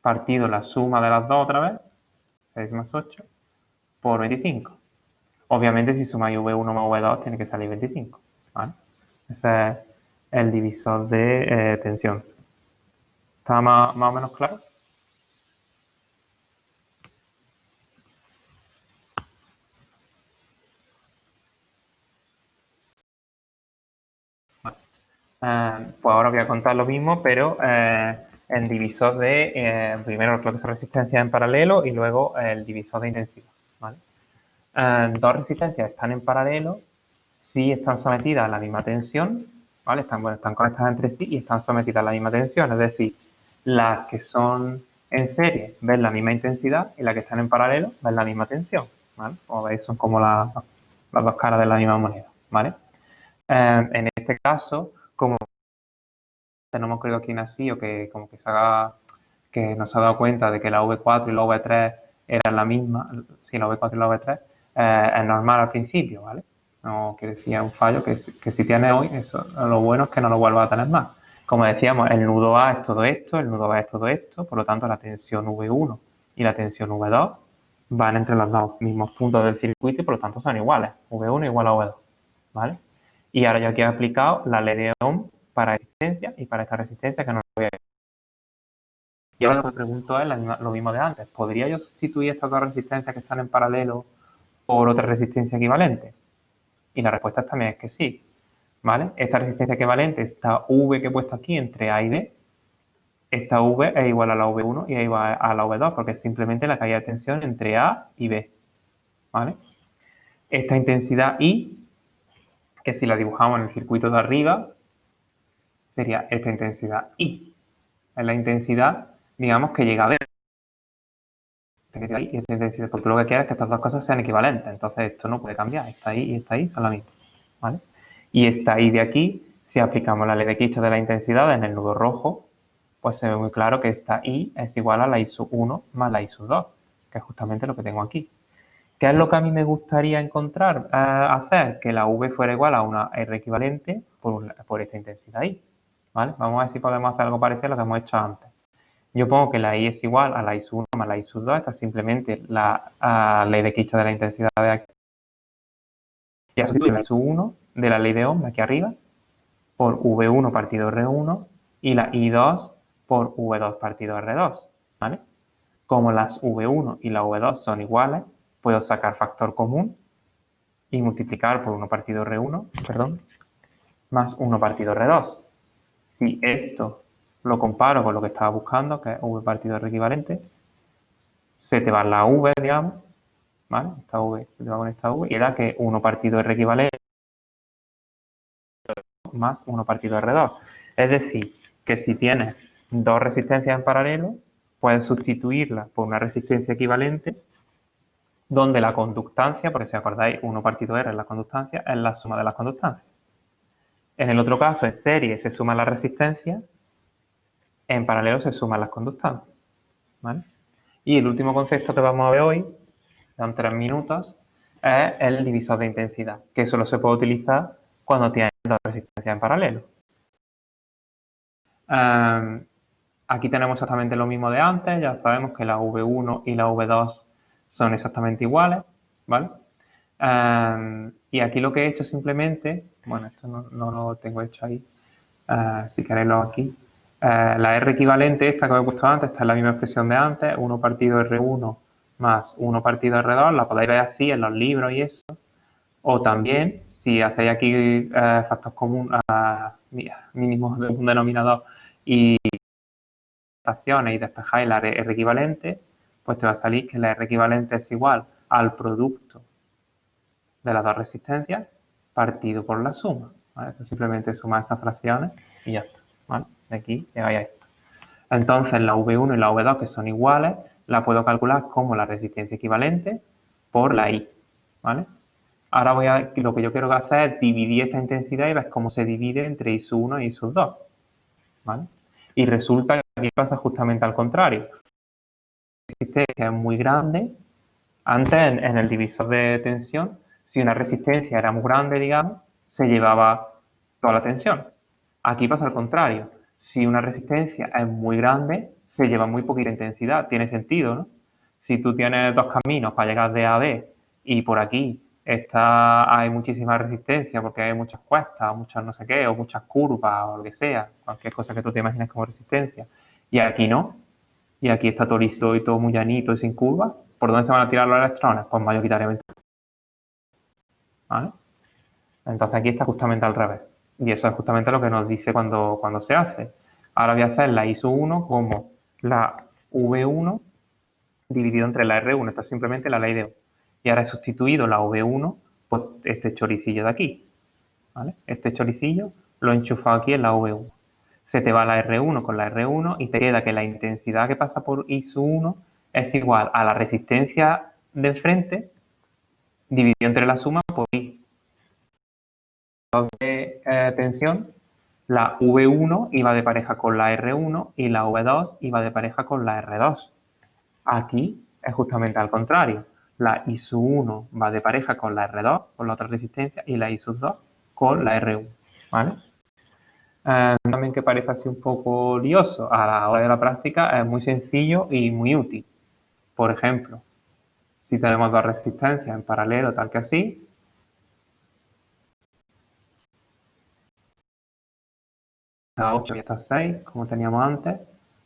partido la suma de las dos otra vez, 6 más 8, por 25. Obviamente, si sumáis V1 más V2, tiene que salir 25. ¿Vale? Ese es el divisor de tensión. ¿Está más o menos claro? Pues ahora voy a contar lo mismo, pero en divisor de, primero lo que es resistencia en paralelo y luego el divisor de intensidad. ¿Vale? Dos resistencias están en paralelo si están sometidas a la misma tensión, ¿vale? Están conectadas entre sí y están sometidas a la misma tensión, es decir, las que son en serie ven la misma intensidad y las que están en paralelo ven la misma tensión, ¿vale? Como veis, son como las dos caras de la misma moneda, ¿vale? En este caso, como no hemos creído aquí así o que como que no se ha dado cuenta de que la V4 y la V3 eran la misma, si la V4 y la V3, es normal al principio, ¿vale? No quiere decir un fallo que si tienes hoy, eso, lo bueno es que no lo vuelvas a tener más. Como decíamos, el nudo A es todo esto, el nudo B es todo esto, por lo tanto la tensión V1 y la tensión V2 van entre los dos mismos puntos del circuito y por lo tanto son iguales, V1 igual a V2, ¿vale? Y ahora yo aquí he aplicado la ley de Ohm para resistencia y para esta resistencia que no lo voy a... Y ahora lo que me pregunto es lo mismo de antes. ¿Podría yo sustituir estas dos resistencias que están en paralelo por otra resistencia equivalente? Y la respuesta también es que sí. ¿Vale? Esta resistencia equivalente, esta V que he puesto aquí entre A y B, esta V es igual a la V1 y es igual a la V2 porque es simplemente la caída de tensión entre A y B. ¿Vale? Esta intensidad I, que si la dibujamos en el circuito de arriba, sería esta intensidad I. Es la intensidad, digamos, que llega a ver. Y esta intensidad, porque tú lo que quieres es que estas dos cosas sean equivalentes. Entonces esto no puede cambiar. Esta I y esta I son la misma. ¿Vale? Y esta I de aquí, si aplicamos la ley de Kirchhoff de la intensidad en el nudo rojo, pues se ve muy claro que esta I es igual a la I sub 1 más la I sub 2, que es justamente lo que tengo aquí. ¿Qué es lo que a mí me gustaría encontrar? Hacer que la V fuera igual a una R equivalente por esta intensidad I. ¿Vale? Vamos a ver si podemos hacer algo parecido a lo que hemos hecho antes. Yo pongo que la I es igual a la I sub 1 más la I sub 2, esta es simplemente la ley de Kirchhoff de la intensidad de aquí. Y a sustituir la I sub 1 de la ley de Ohm de aquí arriba por V1 partido R1 y la I2 por V2 partido R2, ¿vale? Como las V1 y la V2 son iguales, puedo sacar factor común y multiplicar por 1 partido R1, perdón, más 1 partido R2. Si esto lo comparo con lo que estaba buscando, que es V partido R equivalente, se te va la V, digamos, ¿vale? Esta V se te va con esta V y da que 1 partido R equivalente más 1 partido R2. Es decir, que si tienes dos resistencias en paralelo, puedes sustituirlas por una resistencia equivalente donde la conductancia, porque si acordáis, 1 partido R es la conductancia, es la suma de las conductancias. En el otro caso, en serie se suman las resistencias, en paralelo se suman las conductancias. ¿Vale? Y el último concepto que vamos a ver hoy, en 3 minutos, es el divisor de intensidad, que solo se puede utilizar cuando tienes dos resistencias en paralelo. Aquí tenemos exactamente lo mismo de antes, ya sabemos que la V1 y la V2 son exactamente iguales, ¿vale? Y aquí lo que he hecho simplemente, bueno, esto no lo tengo hecho ahí, si queréis lo hago aquí. La R equivalente, esta que os he puesto antes, está en la misma expresión de antes, 1 partido R1 más 1 partido R2, la podéis ver así en los libros y eso. O también, si hacéis aquí factor común, mínimos de un denominador y fracciones y despejáis la R equivalente, pues te va a salir que la R equivalente es igual al producto de las dos resistencias partido por la suma, ¿vale? Esto simplemente suma esas fracciones y ya está, ¿vale? De aquí llegáis a esto. Entonces la V1 y la V2, que son iguales, la puedo calcular como la resistencia equivalente por la I, ¿vale? Ahora lo que yo quiero hacer es dividir esta intensidad y ver cómo se divide entre I sub 1 y I sub 2, ¿vale? Y resulta que aquí pasa justamente al contrario. Resistencia es muy grande. Antes, en el divisor de tensión, si una resistencia era muy grande, digamos, se llevaba toda la tensión. Aquí pasa al contrario. Si una resistencia es muy grande, se lleva muy poquita intensidad. Tiene sentido, ¿no? Si tú tienes dos caminos para llegar de A a B y por aquí hay muchísima resistencia porque hay muchas cuestas, muchas no sé qué, o muchas curvas o lo que sea, cualquier cosa que tú te imagines como resistencia, y aquí no, y aquí está todo liso y todo muy llanito y sin curvas, ¿por dónde se van a tirar los electrones? Pues mayoritariamente, ¿vale? Entonces aquí está justamente al revés. Y eso es justamente lo que nos dice cuando se hace. Ahora voy a hacer la I sub 1 como la V1 dividido entre la R1. Esto es simplemente la ley de Ohm. Y ahora he sustituido la V1 por este choricillo de aquí, ¿vale? Este choricillo lo he enchufado aquí en la V1. Se te va la R1 con la R1 y te queda que la intensidad que pasa por I sub 1 es igual a la resistencia de enfrente dividido entre la suma por I. De tensión, la V1 iba de pareja con la R1 y la V2 iba de pareja con la R2. Aquí es justamente al contrario. La I sub 1 va de pareja con la R2, con la otra resistencia, y la I sub 2 con la R1, ¿vale? También que parece así un poco lioso, a la hora de la práctica es muy sencillo y muy útil. Por ejemplo, si tenemos dos resistencias en paralelo, tal que así, esta 8 y esta 6, como teníamos antes,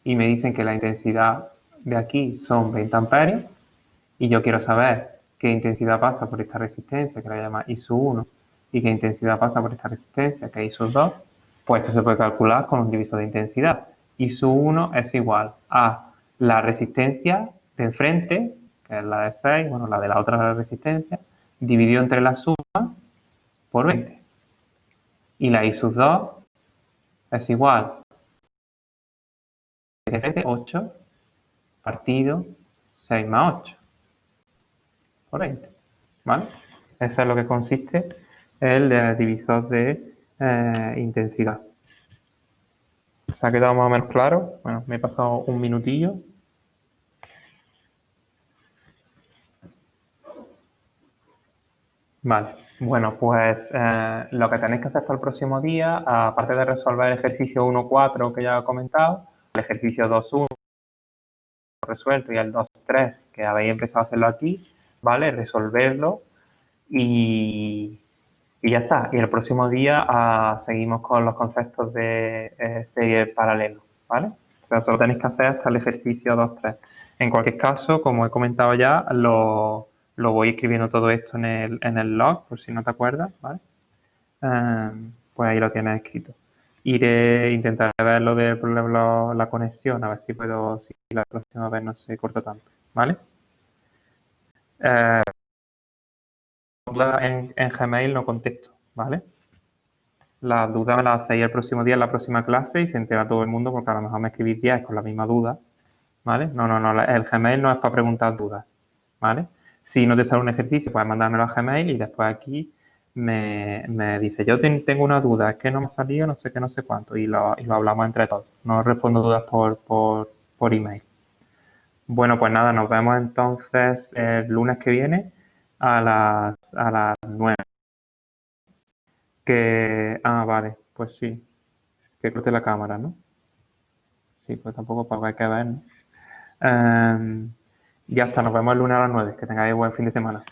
y me dicen que la intensidad de aquí son 20 amperios, y yo quiero saber qué intensidad pasa por esta resistencia, que la llama I sub 1, y qué intensidad pasa por esta resistencia, que es I sub 2, pues esto se puede calcular con un divisor de intensidad. I sub 1 es igual a la resistencia de enfrente, que es la de 6, bueno, la de la otra resistencia, dividido entre la suma por 20. Y la I sub 2 es igual a 8 partido 6 más 8 por 20, ¿vale? Eso es lo que consiste el divisor de intensidad. ¿Se ha quedado más o menos claro? Bueno, me he pasado un minutillo. Vale, bueno, pues lo que tenéis que hacer para el próximo día, aparte de resolver el ejercicio 1.4 que ya he comentado, el ejercicio 2.1 resuelto y el 2.3 que habéis empezado a hacerlo aquí, ¿vale? Resolverlo y ya está. Y el próximo día seguimos con los conceptos de serie paralelo, ¿vale? O sea, solo tenéis que hacer hasta el ejercicio 2.3. En cualquier caso, como he comentado ya, lo voy escribiendo todo esto en el log, por si no te acuerdas, ¿vale? Pues ahí lo tienes escrito. Intentar ver lo del problema, la conexión, a ver si puedo, si la próxima vez no se corta tanto, ¿vale? En Gmail no contesto, ¿vale? Las dudas me las hacéis el próximo día en la próxima clase y se entera todo el mundo porque a lo mejor me escribís 10 con la misma duda, ¿vale? No, el Gmail no es para preguntar dudas, ¿vale? Si no te sale un ejercicio, puedes mandármelo a Gmail y después aquí me dice, yo tengo una duda, es que no me ha salido, no sé qué, no sé cuánto, y lo hablamos entre todos. No respondo dudas por email. Bueno, pues nada, nos vemos entonces el lunes que viene a las 9. Vale, pues sí, que corte la cámara, ¿no? Sí, pues tampoco para hay que ver, ¿no? Ya está, nos vemos el lunes a las 9. Que tengáis buen fin de semana.